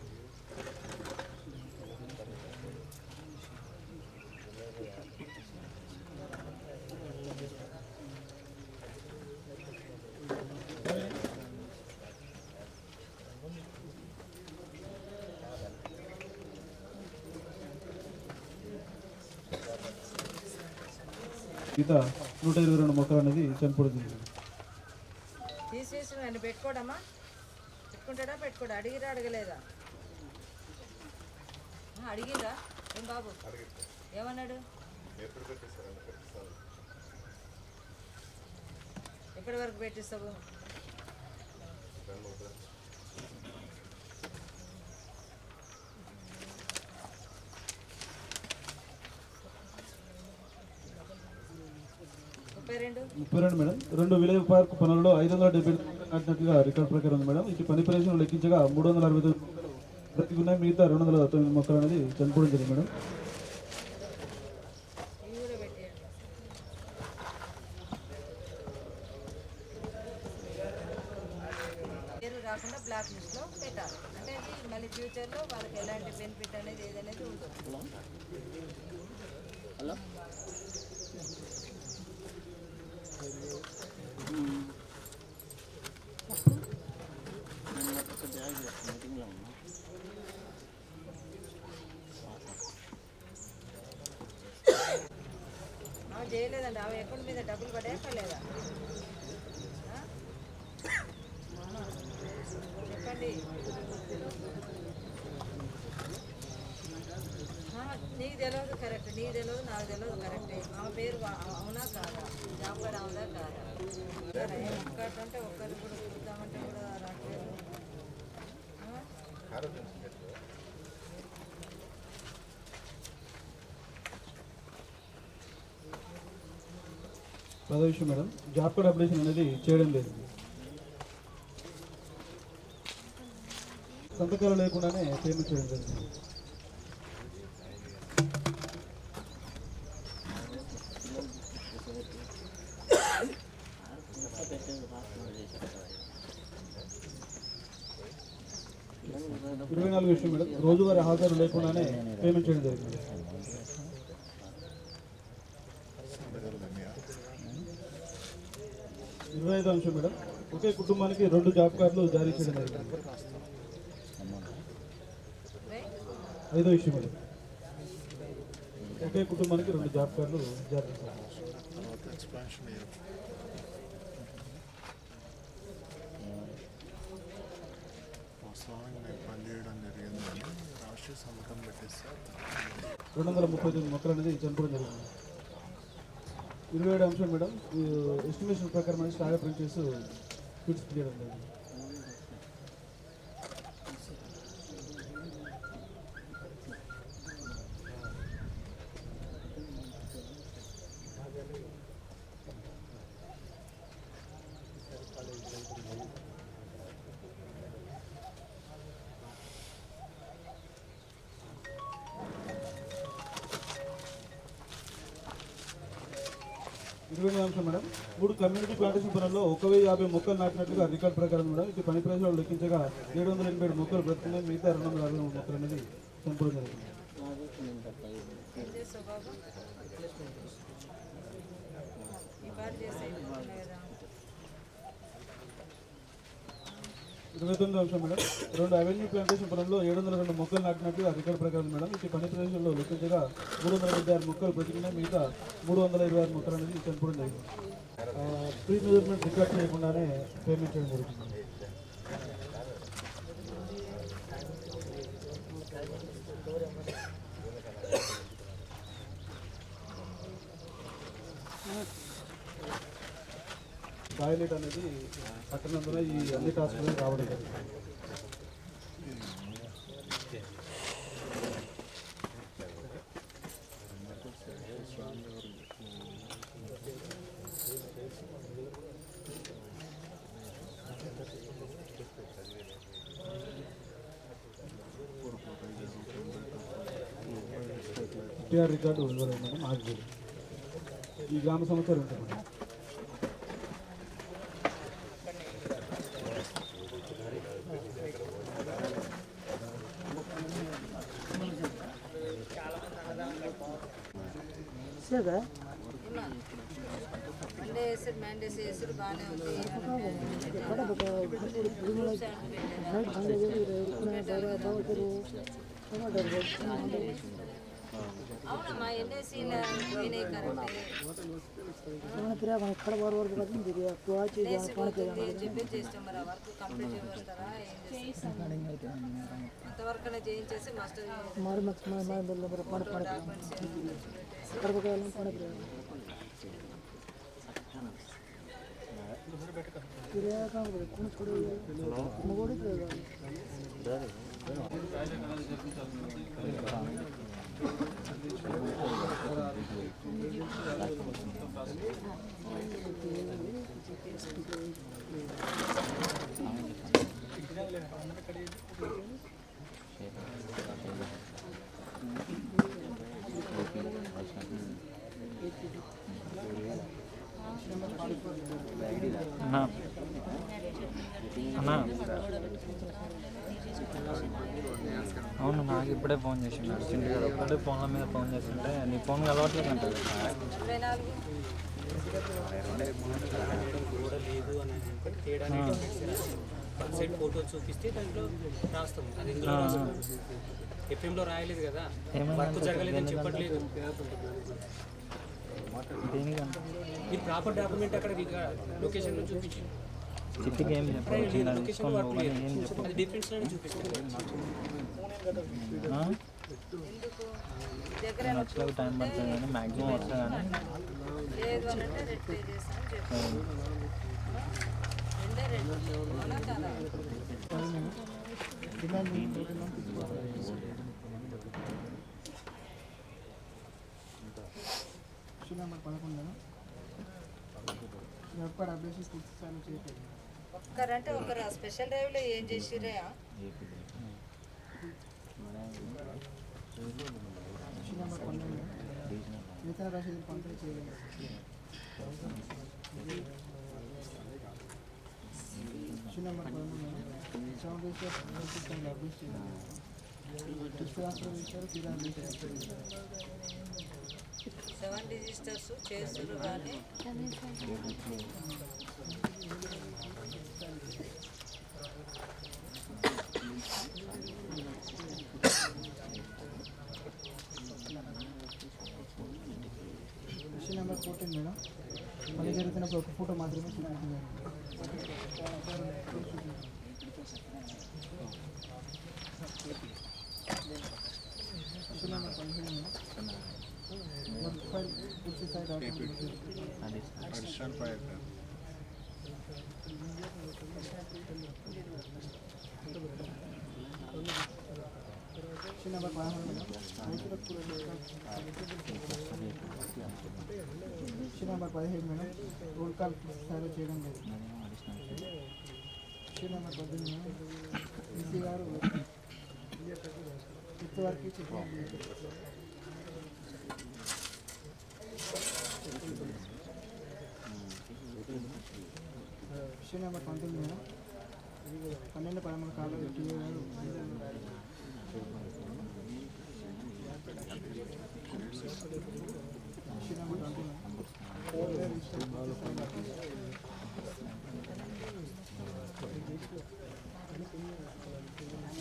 Speaker 1: మిగతా 122 మొక్కలు అనేది చనిపోవడం జరిగింది.
Speaker 4: తీసేసి నన్ను పెట్టుకోడమ్మా, పెట్టుకుంటాడా పెట్టుకోడా? అడిగిరా అడగలేదా? అడిగిరా ఏం బాబు? ఏమన్నాడు? ఎప్పటి వరకు పెట్టిస్తావు?
Speaker 1: ముప్పై రెండు మేడం. 2 విలేజ్ పార్క్ పనుల్లో 570 నాటినట్లుగా రికార్డు ప్రకారం ఉంది మేడం. ఇటు పని ప్రదేశం లెక్కించగా 369 బ్రతికి ఉన్నాయి. మిగతా 209 మొక్కలు అనేది చనిపోవడం జరిగింది మేడం.
Speaker 4: పేరు రాకుండా బ్లాక్ లిస్ట్లో పెట్టాలి. అంటే అది మళ్ళీ ఫ్యూచర్లో వాళ్ళకి ఎలాంటి బెనిఫిట్ అనేది ఏదనేది ఉంటుంది. చేయలేదండి. ఆమె అకౌంట్ మీద డబ్బులు పడేయలేదా? చెప్పండి. నీకు తెలియదు కరెక్ట్, నీకు తెలియదు, నాకు తెలియదు కరెక్టే. ఆమె పేరు అవునా కాదా? జాబ్ కార్డ్ అవునా కాదా? ఒక్కటంటే ఒక్కరు కూడా చూద్దామంటే కూడా రావట్లేదు.
Speaker 1: పదో విషయం మేడం, జాబ్ కార్డ్ అప్డేషన్ అనేది చేయడం లేదు. సంతకాలు లేకుండానే పేమెంట్ చేయడం జరిగింది. ఇరవై 24 విషయం మేడం, రోజువారీ హాజరు లేకుండానే పేమెంట్ చేయడం జరిగింది. 25వ అంశం మేడం, ఒకే కుటుంబానికి 2 జాబ్ కార్డులు జారీ చేయడం జరిగింది. 5వ విషయం మేడం, ఒకే కుటుంబానికి 2 జాబ్ కార్డులు జారీ చేశారు.
Speaker 8: వాస్తవానికి నేను పనిచేయడం జరిగిందని రాష్ట్ర
Speaker 1: 239 మొక్కలు అనేది చనిపోవడం జరిగింది. 27 అంశం మేడం ఎస్టిమేషన్ ప్రకారం అనేది స్టార్ ప్రింటర్స్ ఫిట్స్ క్లియర్ అండి. అంశం మేడం 3 కమ్యూనిటీ ప్లాంటేషన్ పనుల్లో 1050 మొక్కలు నాటినట్లుగా రికార్డ్ ప్రకారం మేడం ఇది పని ప్రదేశాలు లెక్కించగా 787 మొక్కలు బ్రతుకున్నాయి. మిగతా 263 మొక్కలు అనేది చనిపోవడం జరిగింది.
Speaker 4: ఏం చేస్తావు బాబు? ఈ పాటు చేస్తే అయిపోతుంది కదా.
Speaker 1: 29 అంశం మేడం 2 అవెన్యూ ప్లాంటేషన్ పనుల్లో 702 మొక్కలు నాటినట్లుగా రికార్డ్ ప్రకారం మేడం ఇది పని ప్రదేశంలో లెక్కించగా 356 మొక్కలు బ్రతికినాయి. మిగతా 326 మొక్కలు అనేది చనిపోవడం జరిగింది. ప్రీ మెజర్మెంట్ రికార్డ్ చేయకుండానే పేమెంట్ చేయడం జరుగుతుంది. టాయిలెట్ అనేది పట్టణంలో ఈ అన్ని టాస్కులు రావడం జరిగింది. టీఆర్ రికార్డు వివరమైన మాకు ఈ గ్రామ సంవత్సరం ఉంటుంది మేడం.
Speaker 4: మండే వేసారు మ్యాండేస్ వేసారు బాగానే ఉంది. అవునమ్మా ఎన్ఎస్సీలో పోయినాయి కరెక్టే. చెప్పి చేస్తాం మరి ఆ వర్క్ కంప్లీట్ చేయవస్తారా ఏం చేస్తాం? అంతవరకు చేయించేసి మాస్టర్
Speaker 8: అన్నా అవును నాకు ఇప్పుడే ఫోన్ చేసిండు అర్జెంట్ గారు ఒక్కడే ఫోన్ల మీద ఫోన్ చేస్తుంటే నీ ఫోన్ కలవట్లేదు అంటారు.
Speaker 4: 24
Speaker 2: సైడ్ ఫోటో చూపిస్తే దాంట్లో రాస్తాం. అది ఎఫ్ఎంలో రాయలేదు కదా, వర్క్ జరగలేదని చెప్పట్లేదు. మీరు ప్రాపర్ డాక్యుమెంట్ అక్కడ లొకేషన్లో చూపించి
Speaker 8: చిట్టికి ఏం
Speaker 2: లొకేషన్ వర్క్ లేదు, అది డిఫరెన్స్లోనే చూపిస్తుంది.
Speaker 8: వచ్చేలాగా టైం పడుతుంది కానీ మ్యాక్సిమం వస్తా కానీ
Speaker 4: లేదు అని అంటే రెడ్ పే చేస్తాను చెప్పాను. ఒక్కరంటే ఒకరు స్పెషల్ డ్రైవ్లో ఏం చేసిరే సెవెన్ రిజిస్టర్స్ చేస్తున్నారు కానీ
Speaker 3: నెంబర్ 14 మేడం పని జరుగుతున్నప్పుడు ఒక ఫోటో మాత్రమే చూపించారు.
Speaker 8: Additional fire
Speaker 3: number 16 madam. Number 17 madam. Roll call follow చేయడం లేదు. Number 18 madam. ఈసీ గారు ఫిఫ్త్ వరకు చెప్పారు. విషయం నెంబర్ 19 మేడం. 12-13 కాళ్ళు టీవీ గారు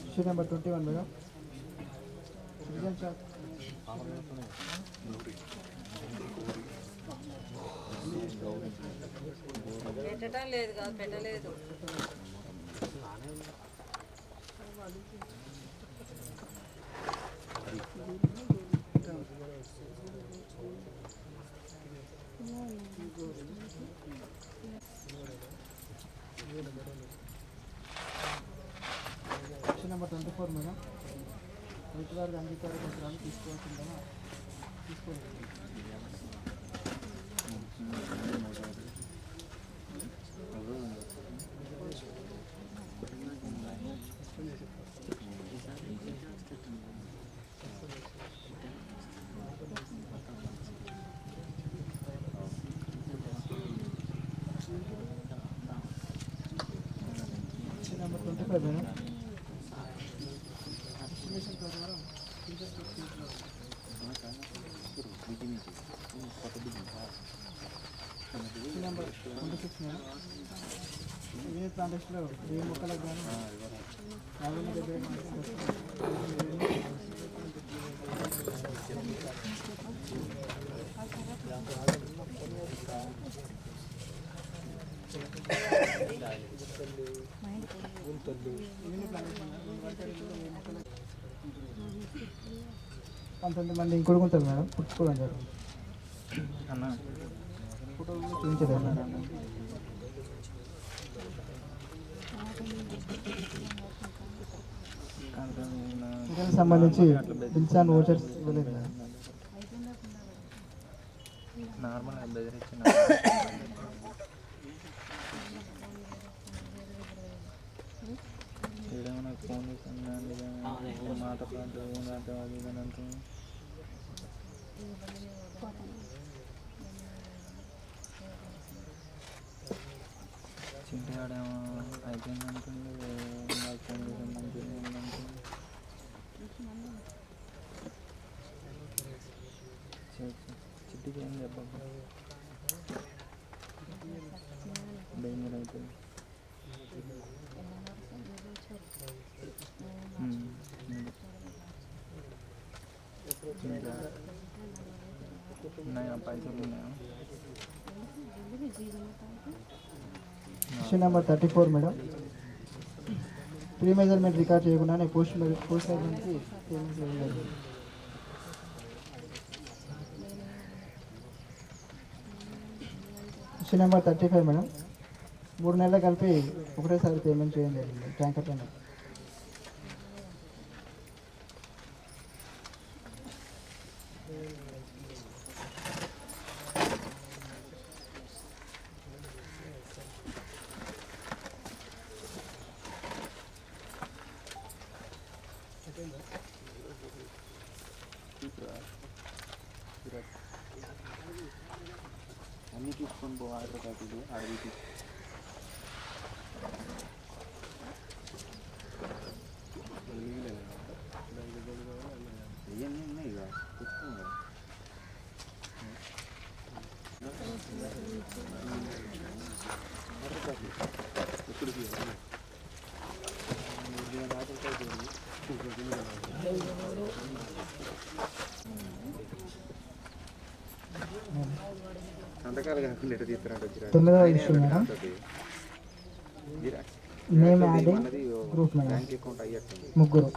Speaker 3: issue number 21 madam. Citizen shop
Speaker 4: పెట్టడం లేదు కాదు, పెట్టలేదు.
Speaker 3: Issue number 24 madam. రైతు వారికి అంగీకార పత్రాలు తీసుకోవాల్సిందని తీసుకోలేదు. Number 25 madam. ఎస్టిమేషన్ ప్రకారం నెంబర్ 26 మేడం. యూనిట్ ప్లాంటేషన్లో ఏ మొక్కలకు కానీ యాభై దగ్గర యూనిట్ ప్లాంటేషన్ 19 మంది ఇంకొకటి ఉంటారు మేడం. పుట్టుకోవడం జరుగుతుంది. ఫోటోలు చూపించలేదు మేడం. దానికి సంబంధించి బిల్స్ అండ్ ఓచర్స్ ఇవ్వలేదు మేడం.
Speaker 8: నార్మల్గా బెదిరించిన ఏడేమన్నా ఫోన్ చేసి మాట పాటు అది ఇదని అంటుంది. చింటిగాడేమో అయిపోయింది అంటుంది. నాకు ఫోన్ చేసి మంచిగా ఉందంటుంది. చిట్టికి ఏం చెప్పబ్బా, డేంజర్ అవుతుంది. ఉన్నాయా పైసలు ఉన్నాయా?
Speaker 3: Issue number 34 madam. Pre measurement record చేయకుండానే పోస్ట్ మెజర్మెంట్కి పేమెంట్స్ ఇవ్వలేదు. Issue number 35 madam. 3 నెలలు కలిపి ఒకటేసారి పేమెంట్ చేయడం జరిగింది ట్యాంకర్ పైన.
Speaker 8: అన్నీ తీసుకొని పో ఆర్డర్ కాపీలు అడిగి ఇవన్నీ ఉన్నాయి ఇక తెచ్చుకోండి. ఎప్పటికి
Speaker 6: సంతకాలు కాకుండా ఎట్లా తీస్తారంటే వచ్చిన
Speaker 3: 9వ issue madam. Name adding group madam.
Speaker 6: Bank account అయ్యట్టుంది.
Speaker 3: ముగ్గురు.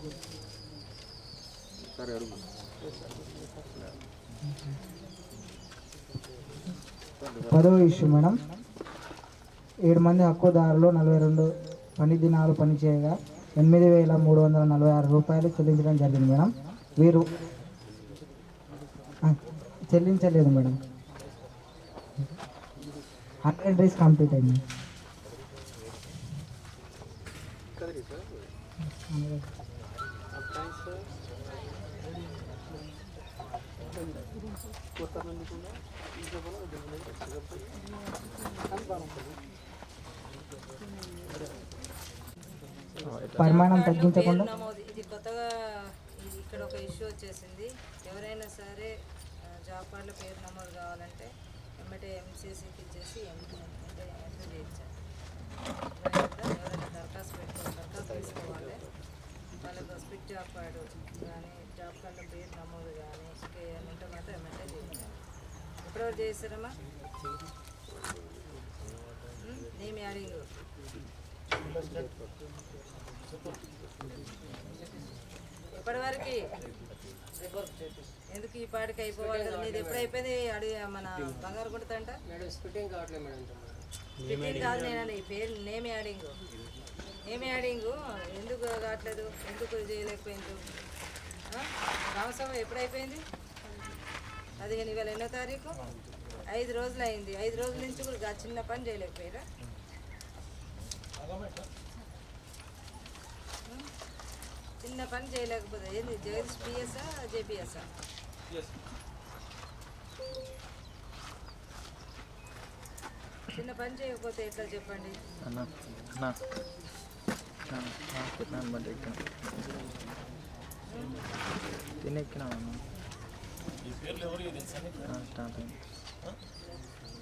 Speaker 6: సరే అడుగు.
Speaker 9: 10వ ఇష్యూ మేడం, 7 మంది హక్కుదారులు 42 పని దినాలు పనిచేయగా 8,346 రూపాయలు చెల్లించడం జరిగింది మేడం. వీరు చెల్లించలేదు మేడం. 100 డేస్ కంప్లీట్ అయింది. పరిమాణం తగ్గించకుండా
Speaker 4: పేరు నమోదు ఇది కొత్తగా ఇక్కడ ఒక ఇష్యూ వచ్చేసింది. ఎవరైనా సరే జాబ్ కార్డులో పేరు నమోదు కావాలంటే ఎమ్మటే ఎంసీసీకి ఇచ్చేసి ఎంట్రీ చేయించాలి. ఎవరైనా దరఖాస్తు తీసుకోవాలి. వాళ్ళకు స్పిట్ జాబ్ కార్డు కానీ జాబ్ కార్డులో పేరు నమోదు కానీ ఉంటే మాత్రం ఎమ్మటే చేయించాలి. ఎప్పటివరకు చేస్తారమ్మా? నేమ్ యాడింగ్ ఎప్పటివరకు? ఎందుకు ఈ పాటికి అయిపోవాలి కదా? నీది ఎప్పుడు అయిపోయింది? మన బంగారు గుంటంట ఫిట్టింగ్ కాదు. నేను ఈ పేరు నేమ్ యాడింగ్ ఎందుకు కావట్లేదు? ఎందుకు చేయలేకపోయింది? రామసభ ఎప్పుడైపోయింది? 15 ఇవాళ ఎన్నో తారీఖు? 5 రోజులు అయింది. 5 రోజుల నుంచి కూడా చిన్న పని చేయలేకపోయారా? చిన్న పని చేయలేకపోతే ఏంది? జగదీష్ పిఎస్ఆ జేపీఎస్ఆ? చిన్న పని చేయకపోతే ఎట్లా చెప్పండి?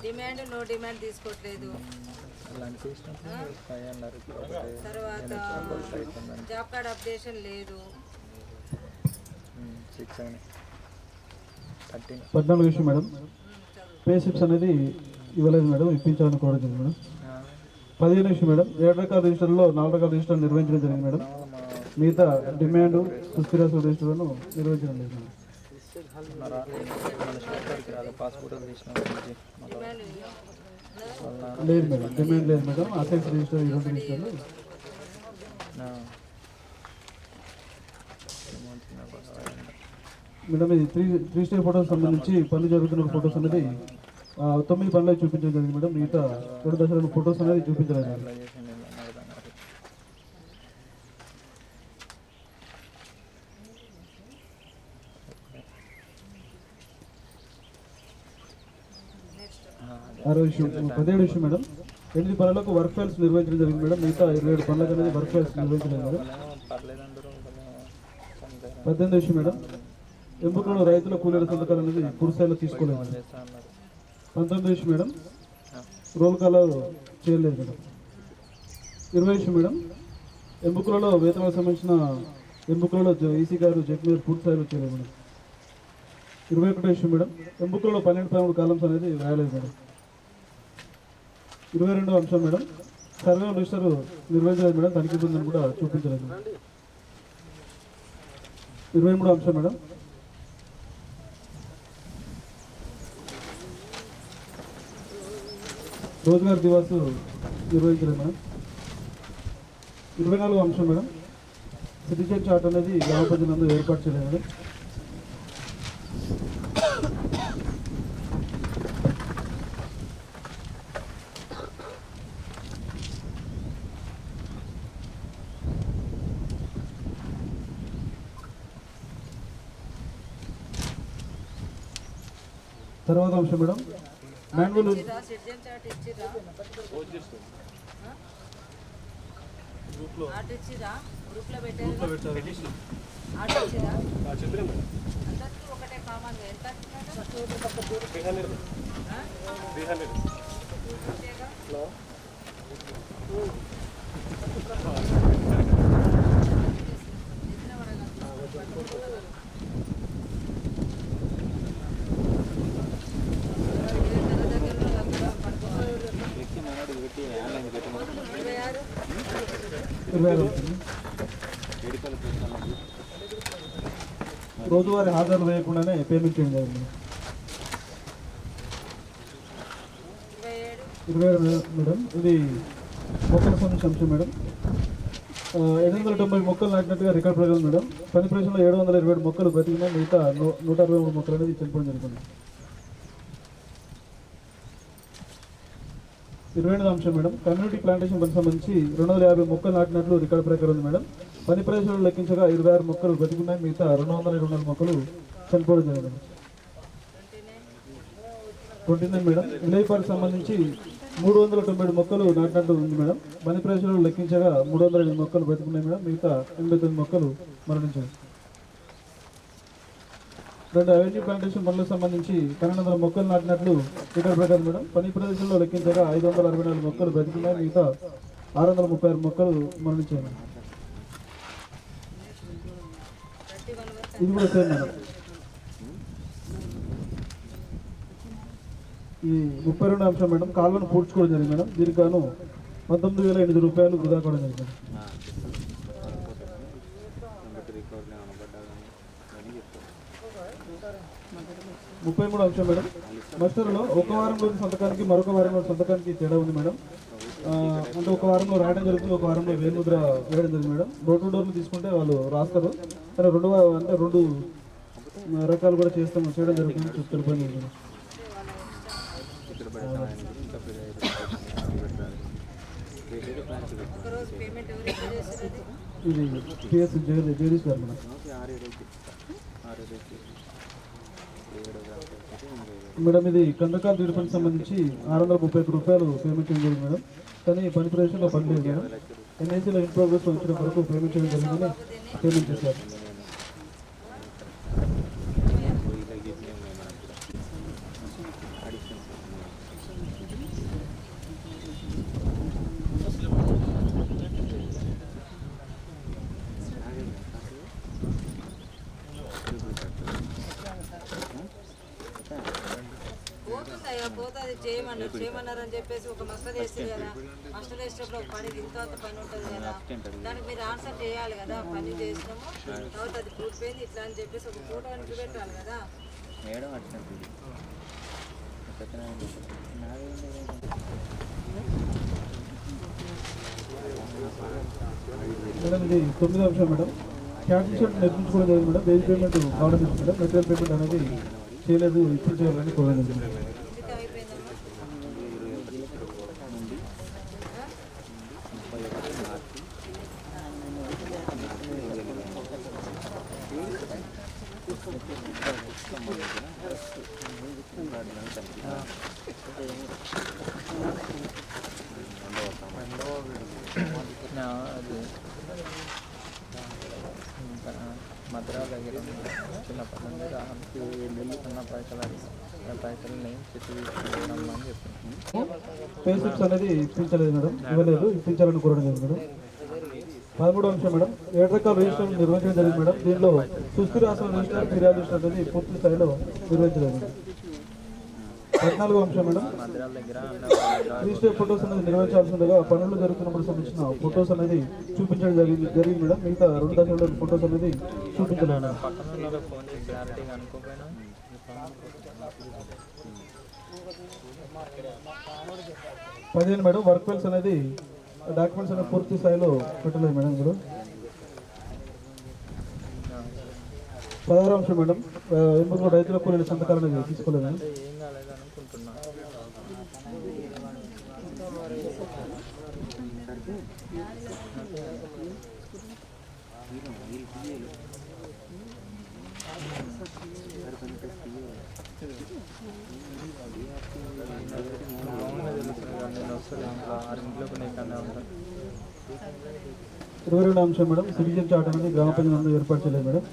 Speaker 4: డిమాండ్ నో డిమాండ్ తీసుకోవట్లేదు. తర్వాత జాబ్ కార్డ్ అప్డేషన్ లేదు.
Speaker 1: 14వ ఇష్యూ మేడం, పే స్లిప్స్ అనేది ఇవ్వలేదు మేడం, ఇప్పించాలని కోరడం జరిగింది మేడం. 15వ ఇష్యూ మేడం, 7 రకాల రిజిస్టర్లో 4 రకాల రిజిస్టర్ నిర్వహించడం జరిగింది మేడం. మిగతా డిమాండ్ సుస్థిరాస్తుల రిజిస్టర్లను నిర్వహించడం లేదు మేడం. లేదు మేడం, డిమాండ్ లేదు మేడం. అసెట్స్ రిజిస్టర్ 2 రిజిస్టర్లు మేడం. ఇది 3 స్టేట్ ఫోటోస్ సంబంధించి పనులు జరుగుతున్న ఫొటోస్ అనేది 9 పనులు చూపించడం జరిగింది మేడం. మిగతా 2 దశల ఫొటోస్ అనేది చూపించలేదు మేడం. ఆరో ఇష్యూ 17వ ఇష్యూ మేడం, 8 పనులకు వర్క్ ఫైల్స్ నిర్వహించడం జరిగింది మేడం. మిగతా 27 పనులకు అనేది వర్క్ ఫైల్స్ నిర్వహించలేదు మేడం. 18వ ఇష్యూ మేడం, ఎంపికలో రైతుల కూలీల సంతకాలు అనేది పూర్తిస్థాయిలో తీసుకోలేదు మేడం. 19వ ఇష్యూ మేడం, రోల్ కాల్ చేయలేదు మేడం. 20వ ఇష్యూ మేడం, ఎంపికలలో వేతనాలకు సంబంధించిన ఎంపికలలో ఈసీ గారు చెక్ మీద పూర్తిస్థాయిలో చేయలేదు మేడం. 21వ ఇష్యూ మేడం, ఎంపికలలో 12 కాలమ్స్ అనేది రాయలేదు మేడం. 22వ అంశం మేడం, సర్వే రిజిస్టర్ నిర్వహించలేదు మేడం, తనిఖీ బృందం కూడా చూపించలేదు మేడం. 23వ అంశం మేడం, రోజ్గార్ దివాసు నిర్వహించలేదు మేడం. 24వ అంశం మేడం, సిటిజన్ చార్ట్ అనేది గ్రామ ప్రజలందరూ ఏర్పాటు చేయలేదు మేడం. తర్వాత అంశం మేడం, మాన్యువల్
Speaker 4: సిటిజన్ చార్ట్ ఇచ్చిరా? ఆర్డర్ ఇచ్చిరా? గ్రూప్లో పెట్టారు. ఆర్డర్ ఇచ్చిరా? అందరికీ ఒకటే కామన్. ఎంత
Speaker 1: రోజువారీ హాజరు వేయకుండానే పేమెంట్ చేయడం జరిగింది. 27 మేడం, ఇది మొక్కల సంబంధించిన అంశం మేడం. 890 మొక్కలు నాటినట్టుగా రికార్డ్ ప్రకారం మేడం పని ప్రదేశంలో 727 మొక్కలు బతికిన మిగతా 163 మొక్కలు అనేది చనిపోవడం జరుగుతుంది. 28వ అంశం మేడం, కమ్యూనిటీ ప్లాంటేషన్ పని సంబంధించి 250 మొక్కలు నాటినట్లు రికార్డు ప్రకారం ఉంది మేడం. పని ప్రదేశంలో లెక్కించగా 26 మొక్కలు బతికున్నాయి, మిగతా 224 మొక్కలు చనిపోవడం జరిగింది. 29 మేడం, విలేజ్ పార్క్ సంబంధించి 397 మొక్కలు నాటినట్టు ఉంది మేడం. పని ప్రదేశంలో లెక్కించగా 305 మొక్కలు బతికున్నాయి మేడం, మిగతా 89 మొక్కలు మరణించాయి. 2 అవెన్యూ ప్లాంటేషన్ పనులకు సంబంధించి 1200 మొక్కలు నాటినట్లు రికార్డు ప్రకారం మేడం. పని ప్రదేశంలో లెక్కించగా 564 మొక్కలు బతికున్నాయి, మిగతా 636 మొక్కలు మరణించాయి. ఇది కూడా సేమ్ మేడం. ఈ 32వ అంశం మేడం, కాలువను పూడ్చుకోవడం జరిగింది మేడం. దీనికి గాను 19,008 రూపాయలు వృధా కావడం జరిగింది. 33వ అంశం మేడం, మస్టర్లో ఒక వారంలో సంతకానికి మరొక వారంలో సంతకానికి తేడా ఉంది మేడం. అంటే ఒక వారంలో రాయడం జరుగుతుంది, ఒక వారంలో వేలుముద్ర వేయడం జరిగింది మేడం. డోర్ టు డోర్లు తీసుకుంటే వాళ్ళు రాస్తారు, కానీ రెండు రకాలు కూడా చేయడం జరుగుతుంది తెలుపని మేడం. ఇది పిఎస్ జగదీష్ గారు మేడం. మేడం ఇది కందకాల తీర్పుకి సంబంధించి 631 రూపాయలు పేమెంట్ చేయడం జరిగింది మేడం. కానీ పని ప్రదేశంలో పని లేదు మేడం. ఎన్ఐసీలో ఇన్ ప్రోగ్రెస్ వచ్చిన వరకు పేమెంట్ చేయడం జరిగిందని పేమెంట్ చేశారు.
Speaker 4: పోతుంది చేయమన్నారు అని చెప్పేసి ఒక మస్టర్ వేస్తుంది కదా. మస్టర్ వేసేటప్పుడు ఒక పని ఇంత పని ఉంటుంది కదా, దానికి మీరు ఆన్సర్ చేయాలి కదా. పని చేసినాము తర్వాత అది పూర్తిపోయింది ఇట్లా అని చెప్పేసి ఒక ఫోటో అని చూపెట్టాలి కదా.
Speaker 8: మేడం
Speaker 1: మేడం ఇది 9వ అంశం మేడం, క్యాటిల్ షెడ్ నిర్మించుకోవడం జరిగింది మేడం. బేస్ పేమెంట్ కావడం జరిగింది మేడం. మెటీరియల్ పేమెంట్ అనేది చేయలేదు, ఇప్పించాలని కోరడం జరిగింది మేడం.
Speaker 8: మద్రా దగ్గర చిన్నప్పటి నుండి రానికి ఉన్న పైసలని చెట్టు తీసుకురమ్మని చెప్తున్నాను.
Speaker 1: పేమెంట్స్ అనేది ఇప్పించలేదు మేడం, ఇవ్వలేదు, ఇప్పించాలని కోరడం జరిగింది మేడం. 13వ అంశం మేడం, 7 రకాల రిజిస్టర్ నిర్వహించడం జరిగింది మేడం. దీనిలో సుస్థిర ఆసన రిజిస్టర్, ఫిర్యాదు రిజిస్టర్ అనేది పూర్తి స్థాయిలో నిర్వహించలేదు. 14వ అంశం మేడం, రిజిస్టర్ ఫొటోస్ అనేది నిర్వహించాల్సి ఉండగా పనులు జరుగుతున్నప్పుడు సంబంధించిన ఫొటోస్ అనేది చూపించడం జరిగింది మేడం. మిగతా 2 దశల ఫొటోస్ అనేది చూపించలేదు. 15 మేడం, వర్క్ ఫైల్స్ అనేది డాక్యుమెంట్స్ అనేది పూర్తి స్థాయిలో పెట్టలేదు మేడం. మీరు 16వ అంశం మేడం, ఎందుకు రైతుల కూలీల సంతకాలు అనేది తీసుకోలేదు మేడం. ఇరవై 22వ అంశం మేడం, సిటిజన్ చార్ట్ అనేది గ్రామ పంచాయతీ ఏర్పాటు చేయలేదు మేడం.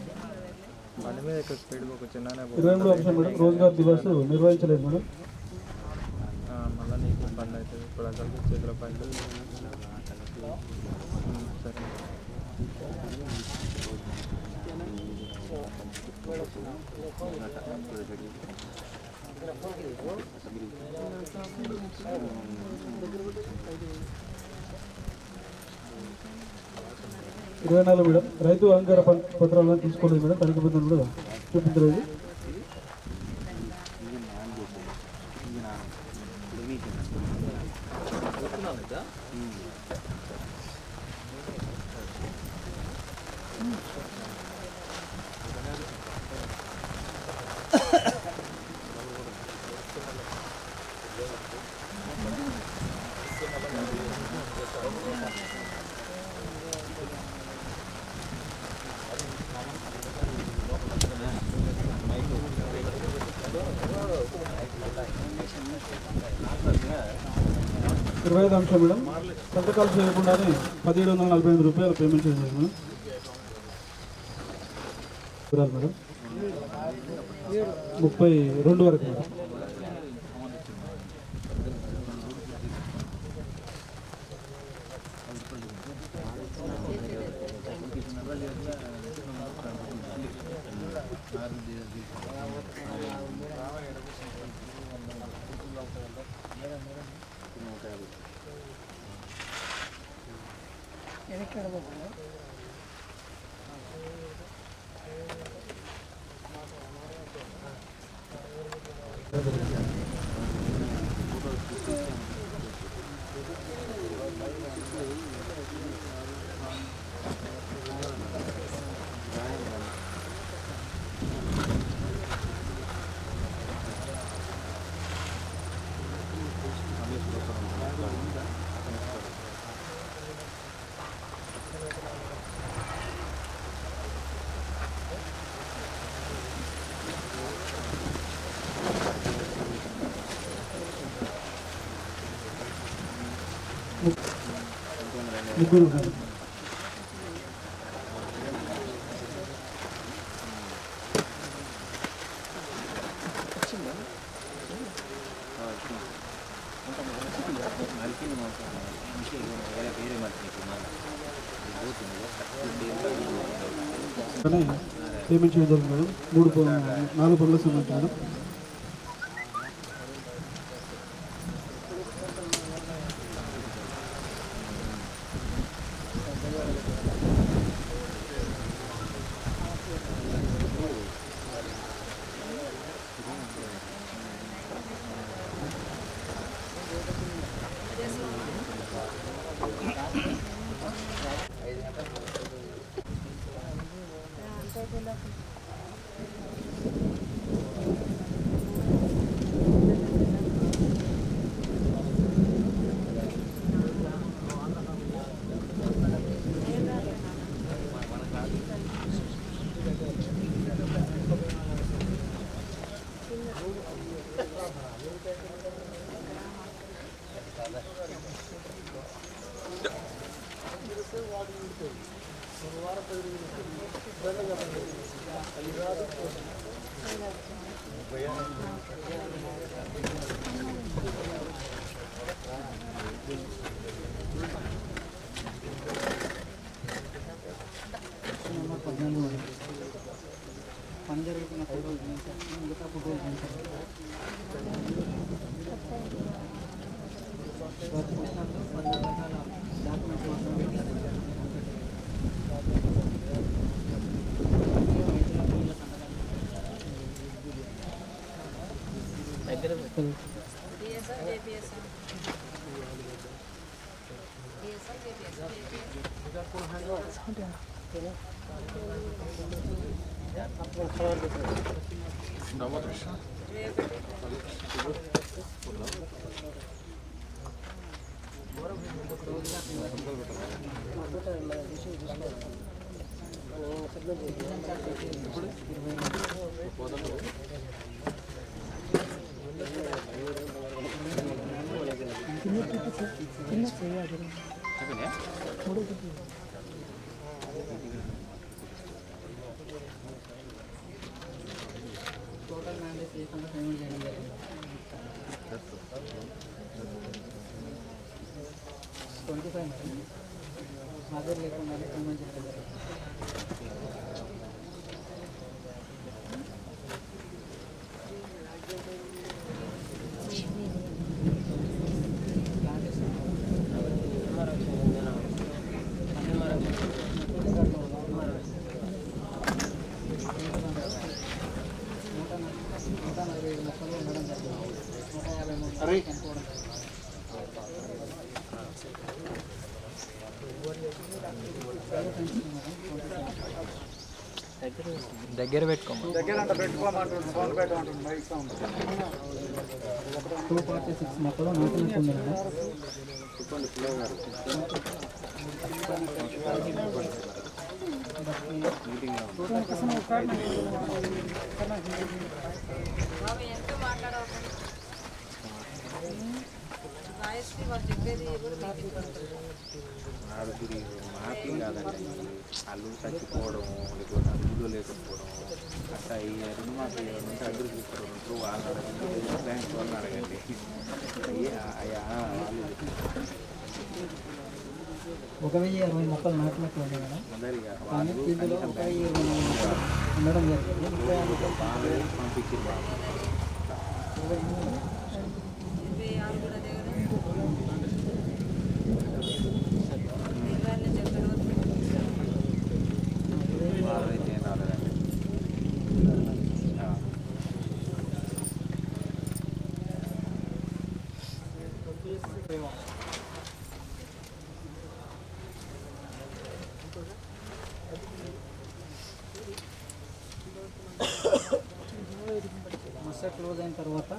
Speaker 1: 23వ అంశం మేడం, రోజ్గార్ దివస్ నిర్వహించలేదు మేడం.
Speaker 8: మళ్ళీ నీకు ఇబ్బంది అవుతుంది ఇప్పుడు అసలు చేతుల పైసలు సరే.
Speaker 1: 24 మేడం, రైతు అలంకార పత్రాలను తీసుకోలేదు మేడం. తనిఖీ పత్రాలు కూడా చూపించలేదు. 25 అంశం మేడం. సంతకాలు చేయకుండానే 1745 రూపాయలు పేమెంట్ చేయాలి మేడం. మేడం 32 వరకు మేడం. ముగ్గురు మేడం. పేమెంట్ చేయడం జరిగింది మేడం. 4 పనుల సంబంధించి మేడం.
Speaker 3: పని జరుగుతున్న ఫోటోలు మిగతా ఫోటోలు డాక్యుమెంట్స్ మాత్రం టోటల్ మ్యాండేట్ చేయకుండా పేమెంట్ చేయడం జరిగింది. 25 హాజరు లేకుండానే పేమెంట్ చేయడం జరిగింది.
Speaker 8: దగ్గర పెట్టుకోమా.
Speaker 3: 246 మొక్కలు నాటినట్టుంది మేడం.
Speaker 4: వాయిస్కి వాళ్ళు చెప్పేది కూడా మీకు వినపడుతుంది.
Speaker 6: ఆడుగురి మాపి కాదండి, అల్లు చచ్చిపోవడం లేకపోతే అల్లుడు లేకపోవడం అట్లా ఈ రుణమాఫీ ఉంటే అల్లుడు తీసుకుంటారు. వాళ్ళు అడగండి, బ్యాంక్ వాళ్ళని అడగండి. అయ్యా
Speaker 3: 1020 మొక్కలు నాటినట్లు ఉంది మేడం.
Speaker 6: మొదటిగా
Speaker 3: కానీ
Speaker 6: వాళ్ళు
Speaker 3: ఇందులో 1024 మొక్కలు ఉండడం జరిగింది.
Speaker 6: 30 పంపించారు బాబు.
Speaker 4: 26 కూడా అదే కదా. 24 నుంచి ఎక్కడి వరకు
Speaker 6: వాళ్ళైతే ఏం రాలేదండి.
Speaker 3: మస్టర్ క్లోజ్ అయిన తర్వాత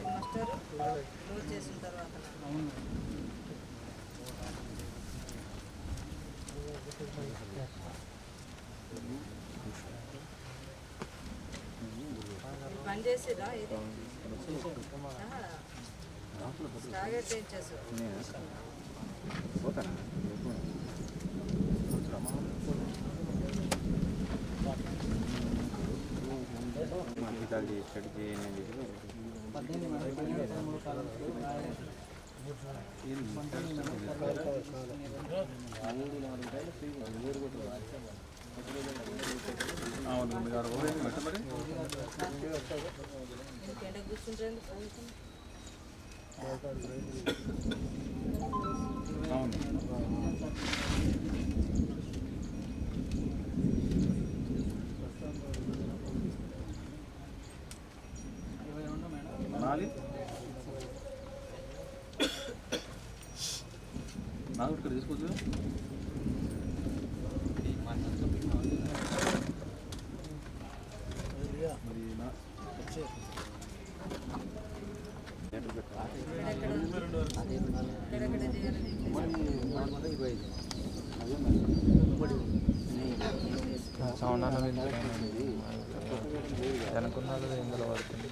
Speaker 4: మాస్టర్ క్లోజ్ చేసిన తర్వాత పని చేసిరా ఇది స్టాగర్ చేంజ్ చేసారు.
Speaker 6: పోతానా మాట్లాడి స్టడీ చేయండి.
Speaker 3: 18
Speaker 4: ఎండ కూర్చుంటారు.
Speaker 8: నాకు ఇక్కడ తీసుకోవచ్చు.
Speaker 4: ఎక్కడెక్కడ చేయాలని
Speaker 8: సౌండ్ వెనకున్నది ఇందులో పడుతుంది.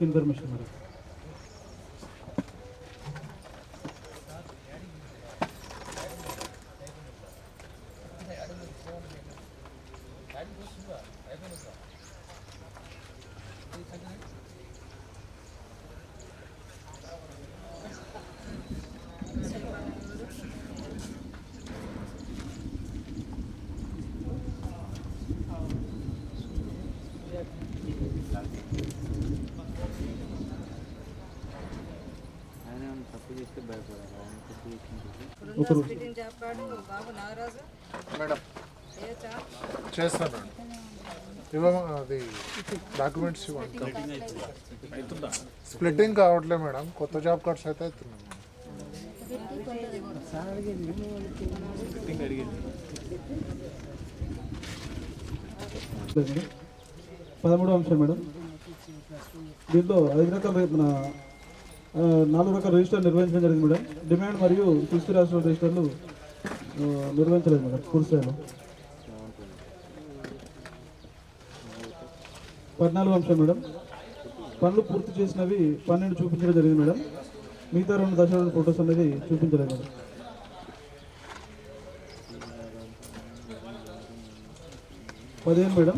Speaker 1: Information madam.
Speaker 4: Fitting job card Babu Nagaraju
Speaker 10: madam
Speaker 4: చేయొచ్చా?
Speaker 10: చేస్తాను. ఇవ్వమా అది డాక్యుమెంట్స్ ఇవ్వండి. స్ప్లిట్టింగ్ కావట్లేదు మేడం, కొత్త జాబ్ కార్డ్స్ అయితే అవుతున్నాయి.
Speaker 1: 13వ అంశం మేడం. దీంట్లో 5 రకాల 4 రకాల రిజిస్టర్ నిర్వహించడం జరిగింది మేడం. డిమాండ్ మరియు ఫిక్స్డ్ రాష్ట్ర రిజిస్టర్లు నిర్వహించలేదు మేడం పూర్తి స్థాయిలో. 14వ అంశం మేడం. పనులు పూర్తి చేసినవి 12 చూపించడం జరిగింది మేడం. మిగతా 2 దశల ఫొటోస్ అనేది చూపించలేదు మేడం. 15 మేడం.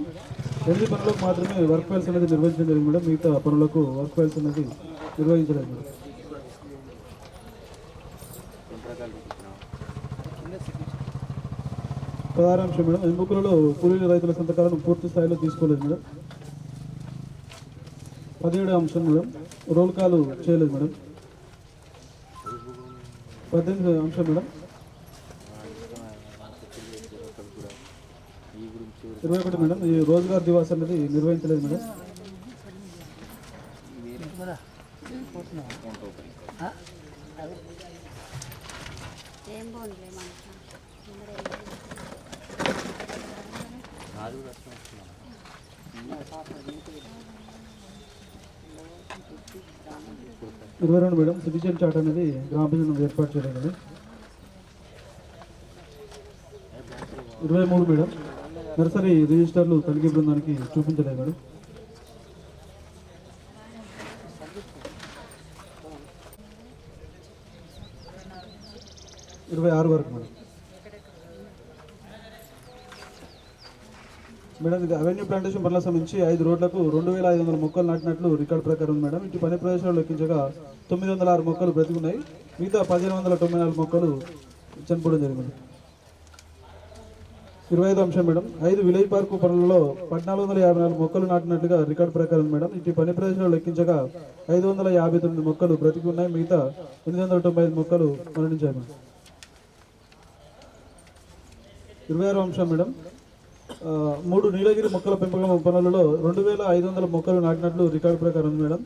Speaker 1: 8 పనులకు మాత్రమే వర్క్ ఫైల్స్ అనేది నిర్వహించడం జరిగింది మేడం. మిగతా పనులకు వర్క్ ఫైల్స్ అనేది నిర్వహించలేదు మేడం. 16వ అంశం మేడం, ఎన్నికలలో కూలీల రైతుల సంతకాలను పూర్తి స్థాయిలో తీసుకోలేదు మేడం. 17వ అంశం మేడం, రోల్ కాల్ చేయలేదు మేడం. 18వ అంశం మేడం, 21 మేడం, ఈ రోజ్గార్ దివాస్ అనేది నిర్వహించలేదు మేడం. ఇరవై రెండు మేడం, సిటిజన్ చార్ట్ అనేది గ్రామ పంచాయతీ ఏర్పాటు చేయలేదు మేడం. 23 మేడం, నర్సరీ రిజిస్టర్లు తనిఖీ బృందానికి చూపించలేదు మేడం. 26 వరకు మేడం. మేడం ఇది అవెన్యూ ప్లాంటేషన్ పనులకు సంబంధించి 5 రోడ్లకు 2500 మొక్కలు నాటినట్లు రికార్డు ప్రకారం ఉంది మేడం. ఇటు పని ప్రదేశాలు లెక్కించగా 906 మొక్కలు బ్రతికున్నాయి, మిగతా 1594 మొక్కలు చనిపోవడం జరిగింది. 25వ అంశం మేడం, 5 విలేజ్ పార్కు పనులలో 1454 మొక్కలు నాటినట్లుగా రికార్డు ప్రకారం ఉంది మేడం. ఇటు పని ప్రదేశాలు లెక్కించగా 559 మొక్కలు బ్రతికి ఉన్నాయి, మిగతా 895 మొక్కలు మరణించాయి మేడం. 26వ అంశం మేడం, 3 నీలగిరి మొక్కల పెంపకం పనులలో 2500 మొక్కలు నాటినట్లు రికార్డు ప్రకారం ఉంది మేడం.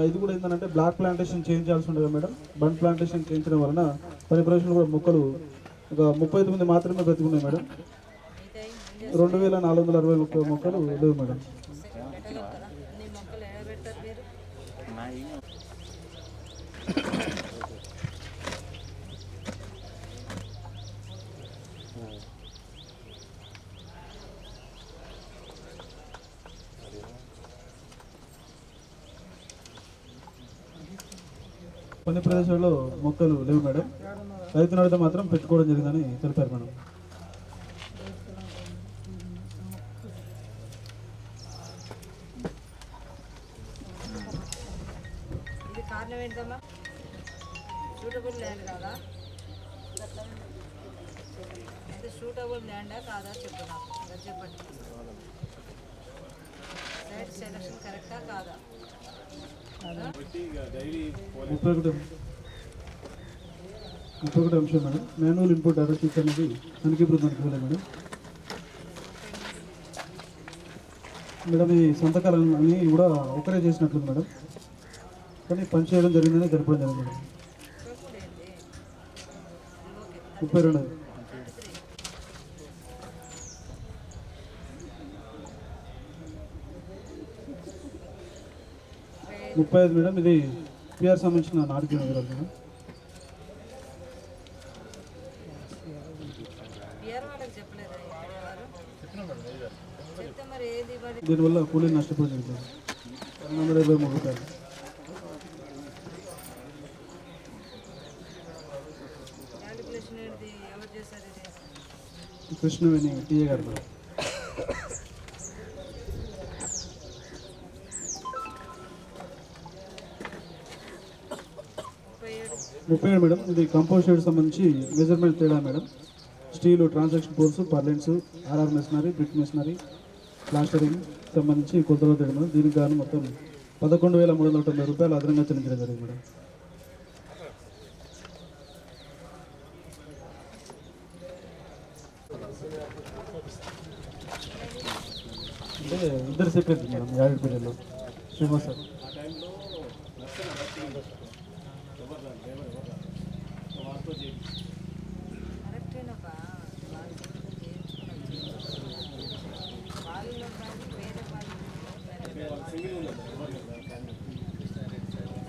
Speaker 1: ఇది కూడా ఏంటంటే బ్లాక్ ప్లాంటేషన్ చేయించాల్సి ఉండదు మేడం. బండ్ ప్లాంటేషన్ చేయించడం వలన పని ప్రదేశంలో కూడా మొక్కలు ఒక 39 మాత్రమే బ్రతికున్నాయి మేడం. 2460 మొక్కలు లేవు మేడం. కొన్ని ప్రదేశాల్లో మొక్కలు లేవు మేడం. రైతు నడితే మాత్రం పెట్టుకోవడం జరిగిందని తెలిపారు మేడం.
Speaker 4: ఇది కారణం ఏంటమ్మా? సూటబుల్ ల్యాండ్ కాదా? అయితే సూటబుల్ ల్యాండా కాదా చెప్పు నాకు, చెప్పండి. సైట్ సెలక్షన్ కరెక్టా కాదా?
Speaker 1: 31 అంశం madam, manual input data sheet అనేది తనిఖీ బృందానికి ఇవ్వలేదు మేడం. మేడం ఈ సంతకాలన్నీ కూడా ఒకరే చేసినట్లుంది మేడం, కానీ పని చేయడం జరిగిందని తెలపడం జరిగింది మేడం. 32 35 మేడం, ఇది పిఆర్ సంబంధించిన నాటికి వివరాలు మేడం. దీనివల్ల కూలీలు నష్టపోయింది మేడం. 223 రూపాయలు. కృష్ణవేణి టీఏ గారు మేడం. 37 మేడం, ఇది కంపోస్ట్ షెడ్ సంబంధించి మెజర్మెంట్ తేడా మేడం. స్టీలు ట్రాన్సాక్షన్ పోల్స్, పర్లెంట్స్, RR machinery, brick machinery, plastering సంబంధించి కొలతలో తేడా మేడం. దీనికి గాను మొత్తం 11,390 రూపాయలు అదనంగా చెల్లించడం జరిగింది మేడం. అంటే ఇద్దరు సెక్రటరీ మేడం యాడ్ పీరియడ్లో శ్రీనివాస్ సార్.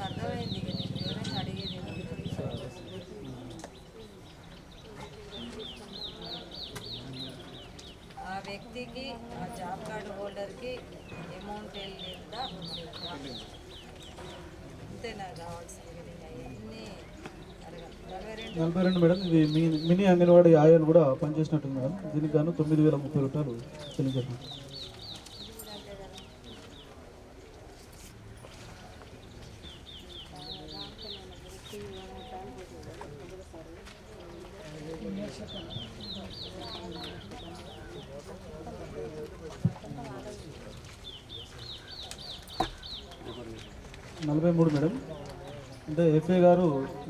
Speaker 4: అర్థమైంది, ఎవరైనా అడిగేది. ఆ వ్యక్తికి, ఆ జాబ్ కార్డు హోల్డర్కి అమౌంట్ వెళ్ళిందా అంతేనా కావాల్సింది? అన్నీ
Speaker 1: 42 మేడం, ఇది మినీ అంగన్వాడీ ఆయాలు కూడా పనిచేసినట్టుంది మేడం. దీనికి గాను 9,030 రూపాయలు చెల్లించారు. 43 మేడం. అంటే ఎఫ్ఏ గారు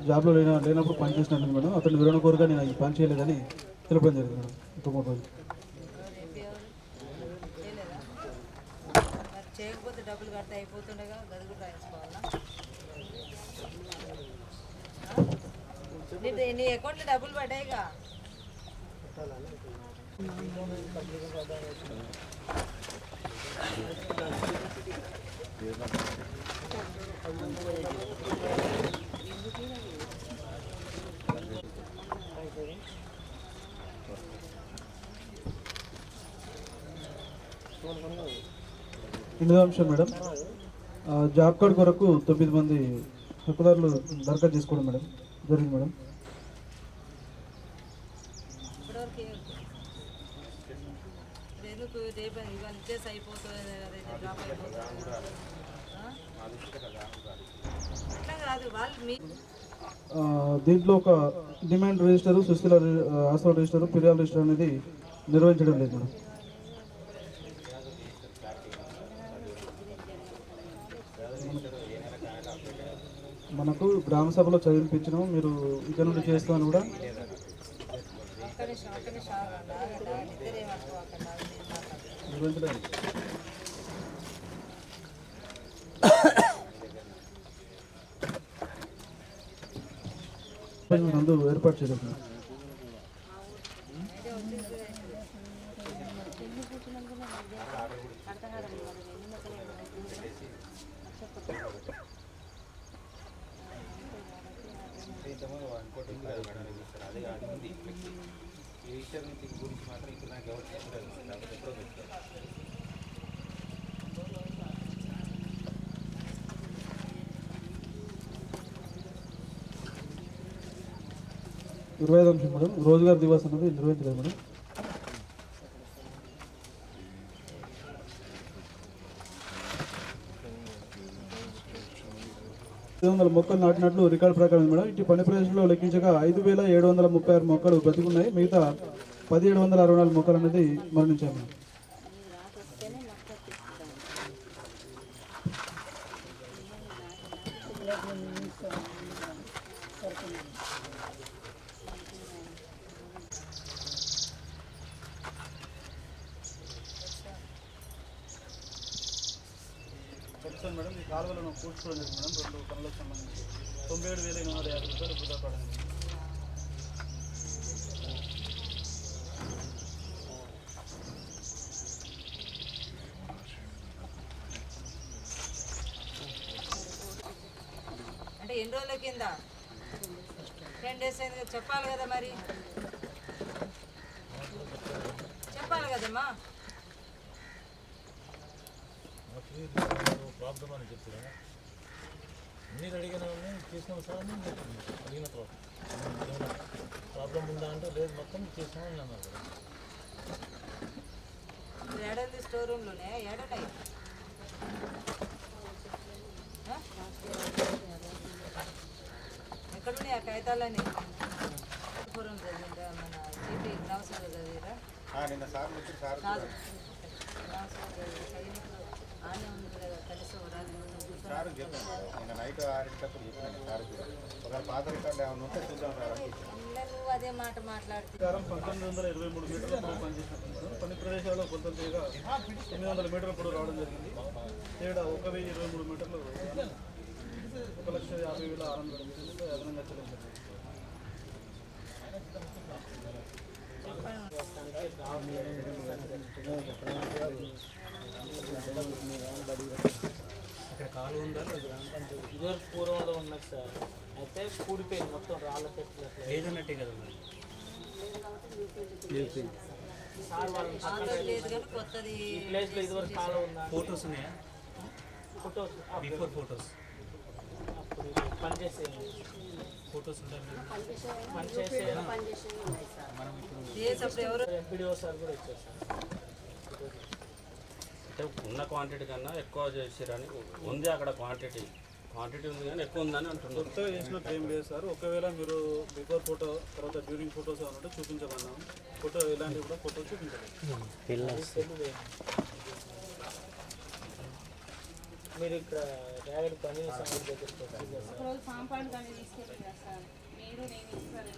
Speaker 1: జాబ్లో లేనప్పుడు పని చేసినట్టు మేడం. అతను వివరణ కోరుగా నేను ఈ పని చేయలేదని తెలపడం జరిగింది మేడం. ఇంకో 3 రోజులు
Speaker 4: మరి చేయకపోతే డబ్బులు కడితే అయిపోతుండగా గది కూడా రాయించుకోవాలా? నీ అకౌంట్లో డబ్బులు పడ్డాయిగా.
Speaker 1: ఎనిమిదో అంశం మేడం, జాబ్ కార్డ్ కొరకు 9 మంది హక్కుదారులు దరఖాస్తు చేసుకోవడం మేడం జరిగింది మేడం.
Speaker 4: ఇప్పటివరకు ఎందుకు రేపు ఇవాళ ఇచ్చేసి అయిపోతుంది డ్రాప్ అయిపోతుంది అట్లా కాదు. వాళ్ళు మీ
Speaker 1: దీంట్లో ఒక demand register, Sushila hospital register, ఫిర్యాదు రిజిస్టర్ అనేది నిర్వహించడం లేదు మేడం. మనకు గ్రామ సభలో చదివించినాం, మీరు ఇక్కడ నుండి చేస్తామని కూడా నిర్వహించలేదు. నందు ఏర్పాటు చేయలేదు.
Speaker 6: అదే అది ఉంది ఈ విషయం గురించి మాత్రం ఇప్పుడు నాకు ఎవరు చెప్పలేదు. లేకపోతే ఎప్పుడో చెప్తారు.
Speaker 1: 25 అంశం మేడం, రోజుగార్ దివాస్ అనేది నిర్వహించలేదు మేడం. 500 మొక్కలు నాటినట్లు రికార్డు ప్రకారం మేడం. ఇటు పని ప్రదేశంలో లెక్కించగా 5736 మొక్కలు బ్రతికున్నాయి. మిగతా 1764 మొక్కలు అనేది మరణించాయి మేడం. మేడం ఈ కాలువలను పూడ్చుకోవడం జరిగింది మేడం. 2 పనులకు సంబంధించి 97,850 రూపాయలు వృధా పడింది.
Speaker 4: అంటే ఎన్ని రోజుల కింద 10 days అయింది చెప్పాలి కదా, మరి చెప్పాలి కదమ్మా.
Speaker 11: ప్రాబ్లం అని చెప్తున్నా మీరు అడిగిన చేసినాం సార్ అని అడిగిన ప్రాబ్లం ఉందా అంటే లేదు మొత్తం చేసినామని అన్నారు.
Speaker 4: ఏడంది స్టోర్ రూమ్లోనే ఏడున్నాయి. ఎక్కడున్నాయి ఆ కాగితాలని? పూర్వం చదివిందా మన జీపీ గ్రామసభ చదివిరా? కాదు ఆనే ఉంది కదా కనీసం నువ్వు అదే మాట మాట్లాడుతున్నావు.
Speaker 1: 1923 మీటర్ల పనిచేసినట్టు పని ప్రదేశాల్లో కొలతలు చేయగా 900 మీటర్ల పొడవు రావడం జరిగింది. తేడా 1023 మీటర్లు 1,50,600 అదనంగా చెల్లించారు.
Speaker 5: ఇక్కడ కాలు ఉందా ఇదివరకు పూర్వంలో ఉన్నది సార్. అయితే కూడిపోయింది మొత్తం రాళ్ళ చెట్లు లేదన్నట్టే కదా మరి సార్
Speaker 4: కొత్తది
Speaker 5: ఈ ప్లేస్లో ఇదివరకు కాలు ఉందా?
Speaker 8: ఫొటోస్ ఉన్నాయా?
Speaker 5: ఫొటోస్
Speaker 8: బిఫోర్ ఫొటోస్
Speaker 5: అప్పుడు పనిచేసే
Speaker 8: ఫొటోస్ ఉంటాయి.
Speaker 5: పనిచేసే
Speaker 8: మనం ఇప్పుడు
Speaker 5: ఎంపీడీఓ సార్ కూడా ఇచ్చారు సార్.
Speaker 12: అంటే ఉన్న క్వాంటిటీ కన్నా ఎక్కువ చేసిరని ఉంది. అక్కడ క్వాంటిటీ ఉంది కానీ ఎక్కువ ఉందని అంటున్నారు.
Speaker 1: కొత్తగా చేసినట్టు ఏం లేదు సార్. ఒకవేళ మీరు బిఫోర్ ఫోటో తర్వాత డ్యూరింగ్ ఫొటోస్ అన్నట్టు చూపించమన్నాం. ఫోటో ఇలాంటివి కూడా ఫోటో చూపించలేదు.
Speaker 5: మీరు ఇక్కడ ర్యాగడి పని సాగు దగ్గరికి వచ్చి
Speaker 4: ఒకరోజు కాంపౌండ్ కానీ తీసుకెళ్ళి సార్ మీరు నేను ఇస్తాను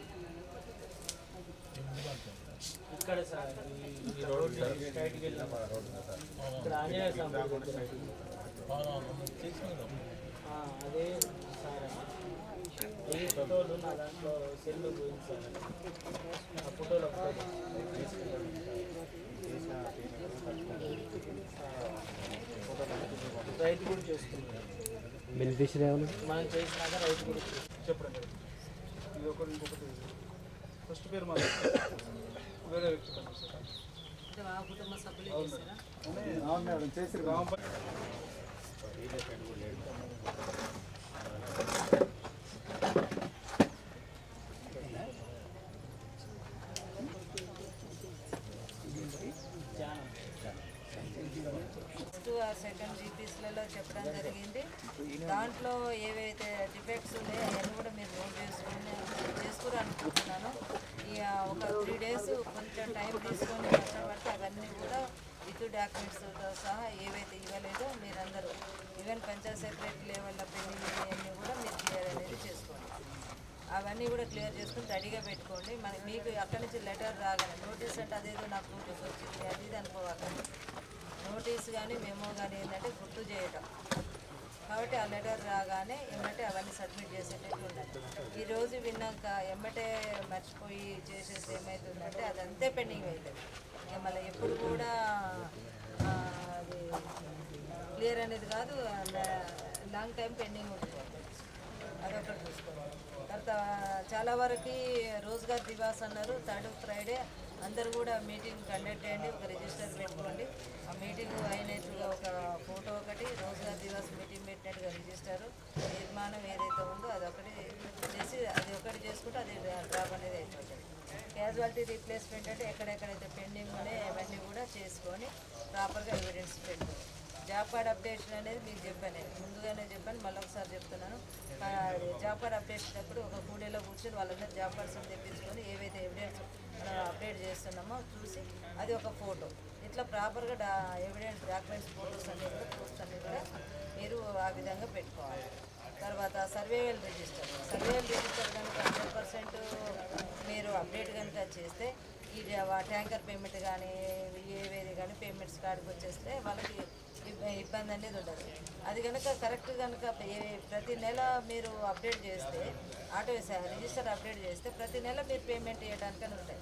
Speaker 5: ఇక్కడ సార్ ఈ రోడ్ స్ట్రైట్కి వెళ్ళాం ఇక్కడ ఆంజనేయ స్వామి గుడి దగ్గర. అదే సార్ ఈ ఫోటోలు నా దాంట్లో సెల్లు పోయింది సార్. ఆ ఫోటోలు ఒకటి రైతు కూడా చేసుకుంటాం.
Speaker 2: బెనిఫిషియరీ ఏమన్నా
Speaker 5: మనం చేసినాక రైతు కూడా చెప్పండి.
Speaker 13: ఇది ఒకటి ఇంకొకటి ఫస్ట్ పేరు మాది వేరే వ్యక్తి
Speaker 4: కుటుంబ సభ్యులు చేస్తారా?
Speaker 1: మేడం చేసి గ్రామ
Speaker 4: సెకండ్ జీపీస్లలో చెప్పడం జరిగింది. దాంట్లో ఏవైతే డిఫెక్ట్స్ ఉన్నాయో అవన్నీ కూడా మీరు నోట్ చేసుకుని అనుకుంటున్నాను. ఇక ఒక 3 days కొంచెం టైం తీసుకొని కష్టపడితే అవన్నీ కూడా విత్ డాక్యుమెంట్స్తో సహా ఏవైతే ఇవ్వలేదో మీరందరూ ఈవెన్ పంచాయత్ సెక్రటరీ లెవెల్లో పెండింగ్ అన్నీ కూడా మీరు క్లియర్ అనేది చేసుకోండి. అవన్నీ కూడా క్లియర్ చేసుకుని రెడీగా పెట్టుకోండి. మీకు అక్కడి నుంచి లెటర్ రాగానే నోటీస్ అంటే అదేదో నాకు నోటీస్ వచ్చింది అది ఇది అనుకోవాలి. నోటీస్ కానీ మెమో కానీ ఏంటంటే గుర్తు చేయటం. కాబట్టి ఆ లెటర్ రాగానే ఎమ్మటే అవన్నీ సబ్మిట్ చేసేటట్టు ఉండాలి. ఈరోజు విన్నాక ఎమ్మటే మర్చిపోయి చేసేసి ఏమవుతుందంటే అదంతే పెండింగ్ అవుతుంది. ఇక మళ్ళీ ఎప్పుడు కూడా అది క్లియర్ అనేది కాదు, లాంగ్ టైం పెండింగ్ ఉంటుంది. అదొకటి చూసుకోవాలి. తర్వాత చాలా వరకు రోజ్గార్ దివాస్ అన్నారు. 3rd Friday అందరూ కూడా మీటింగ్ కండక్ట్ చేయండి. ఒక రిజిస్టర్ పెట్టుకోండి. ఆ మీటింగ్ అయినట్టుగా ఒక ఫోటో ఒకటి, రోజ్గార్ దివాస్ మీటింగ్ పెట్టినట్టుగా రిజిస్టరు నిర్మాణం ఏదైతే ఉందో అదొకటి చేసి అది ఒకటి చేసుకుంటే అది డ్రాప్ అనేది అయిపోతుంది. క్యాజువాలిటీ రీప్లేస్మెంట్ అంటే ఎక్కడెక్కడైతే పెండింగ్ ఉన్నాయో అవన్నీ కూడా చేసుకొని ప్రాపర్గా ఎవిడెన్స్ పెట్టుకోండి. జాబ్ కార్డ్ అప్డేషన్ అనేది మీకు చెప్పాను, ముందుగానే చెప్పాను, మళ్ళీ ఒకసారి చెప్తున్నాను. జాబ్ కార్డ్ అప్డేషన్ అప్పుడు ఒక కూడేలో కూర్చొని వాళ్ళందరూ జాబ్ కార్డ్స్ తెప్పించుకొని ఏవైతే ఎవిడెన్స్ మనం అప్డేట్ చేస్తున్నామో చూసి అది ఒక ఫోటో ఇట్లా ప్రాపర్గా ఎవిడెన్స్ డాక్యుమెంట్స్ ఫోటోస్ అన్నీ కూడా ప్రూఫ్స్ అన్నీ కూడా మీరు ఆ విధంగా పెట్టుకోవాలి. తర్వాత సర్వేయల్ రిజిస్టర్ కనుక 100% మీరు అప్డేట్ కనుక చేస్తే ఈ ట్యాంకర్ పేమెంట్ కానీ ఏవేది కానీ పేమెంట్స్ కాడికి వచ్చేస్తే వాళ్ళకి ఇబ్బంది అనేది ఉండదు. అది కనుక కరెక్ట్ కనుక ప్రతి నెల మీరు అప్డేట్ చేస్తే రిజిస్టర్ అప్డేట్ చేస్తే ప్రతి నెల మీరు పేమెంట్ చేయడానికని ఉంటాయి.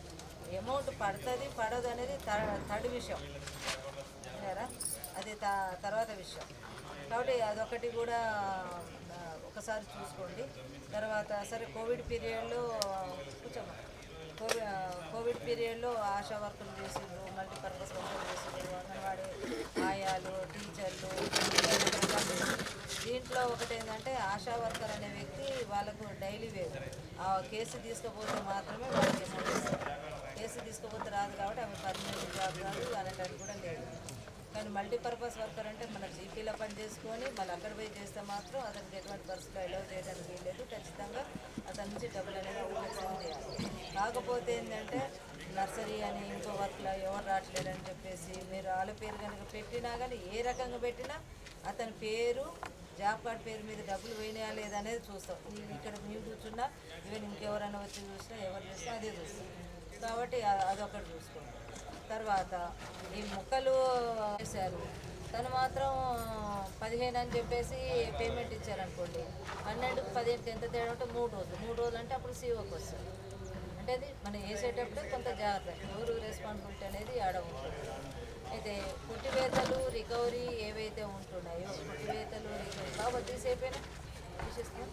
Speaker 4: అమౌంట్ పడుతుంది పడదు అనేది థర్డ్ విషయం సరేరా, అది తర్వాత విషయం. కాబట్టి అదొకటి కూడా ఒకసారి చూసుకోండి. తర్వాత సరే కోవిడ్ పీరియడ్లో ఆశా వర్కులు చేసిండ్రు, మల్టీపర్పస్ వర్కులు చేసిండ్రు, అంగన్వాడీ ఆయాలు, టీచర్లు. దీంట్లో ఒకటి ఏంటంటే ఆశా వర్కర్ అనే వ్యక్తి వాళ్ళకు డైలీ వేరు. ఆ కేసు తీసుకుపోతే మాత్రమే వాళ్ళకి అమౌంట్ ఇస్తారు. కేసు తీసుకుపోతే రాదు కాబట్టి ఆమె పర్మనెంట్ జాబ్ కాదు అనేటట్టు కూడా లేదు. కానీ మల్టీపర్పస్ వర్కర్ అంటే మన జీపీలో పని చేసుకొని మళ్ళీ అక్కడ పోయి చేస్తే మాత్రం అతనికి ఎటువంటి పరిస్థితులు అలౌ చేయడానికి వీల్లేదు. ఖచ్చితంగా అతని నుంచి డబ్బులు అనేది ఎక్స్టెండ్ చేయాలి. కాకపోతే ఏంటంటే నర్సరీ అని ఇంకో వర్క్లో ఎవరు రావట్లేదని చెప్పేసి మీరు వాళ్ళ పేరు కనుక పెట్టినా కానీ ఏ రకంగా పెట్టినా అతని పేరు జాబ్ కార్డ్ పేరు మీద డబ్బులు పోయినాయా లేదనేది చూస్తాం. ఇక్కడ మేము కూర్చున్నా ఈవెన్ ఇంకెవరైనా వచ్చి చూసినా ఎవరు చేసినా అదే చూస్తాం. కాబట్టి అదొకటి చూసుకోండి. తర్వాత ఈ మొక్కలు చేశారు, తను మాత్రం 15 అని చెప్పేసి పేమెంట్ ఇచ్చారనుకోండి, 12కి 15కి ఎంత తేడా ఉంటే 3 రోజులు అంటే అప్పుడు సీఓకి వస్తుంది. అంటే అది మనం వేసేటప్పుడే కొంత జాగ్రత్త, ఎవరు రెస్పాన్సిబిలిటీ అనేది ఆడ ఉంటుంది. అయితే పుట్టివేతలు రికవరీ ఏవైతే ఉంటున్నాయో పుట్టివేతలు రికవరీ కాబట్టి తీసేపోయినా తీసేస్తాం.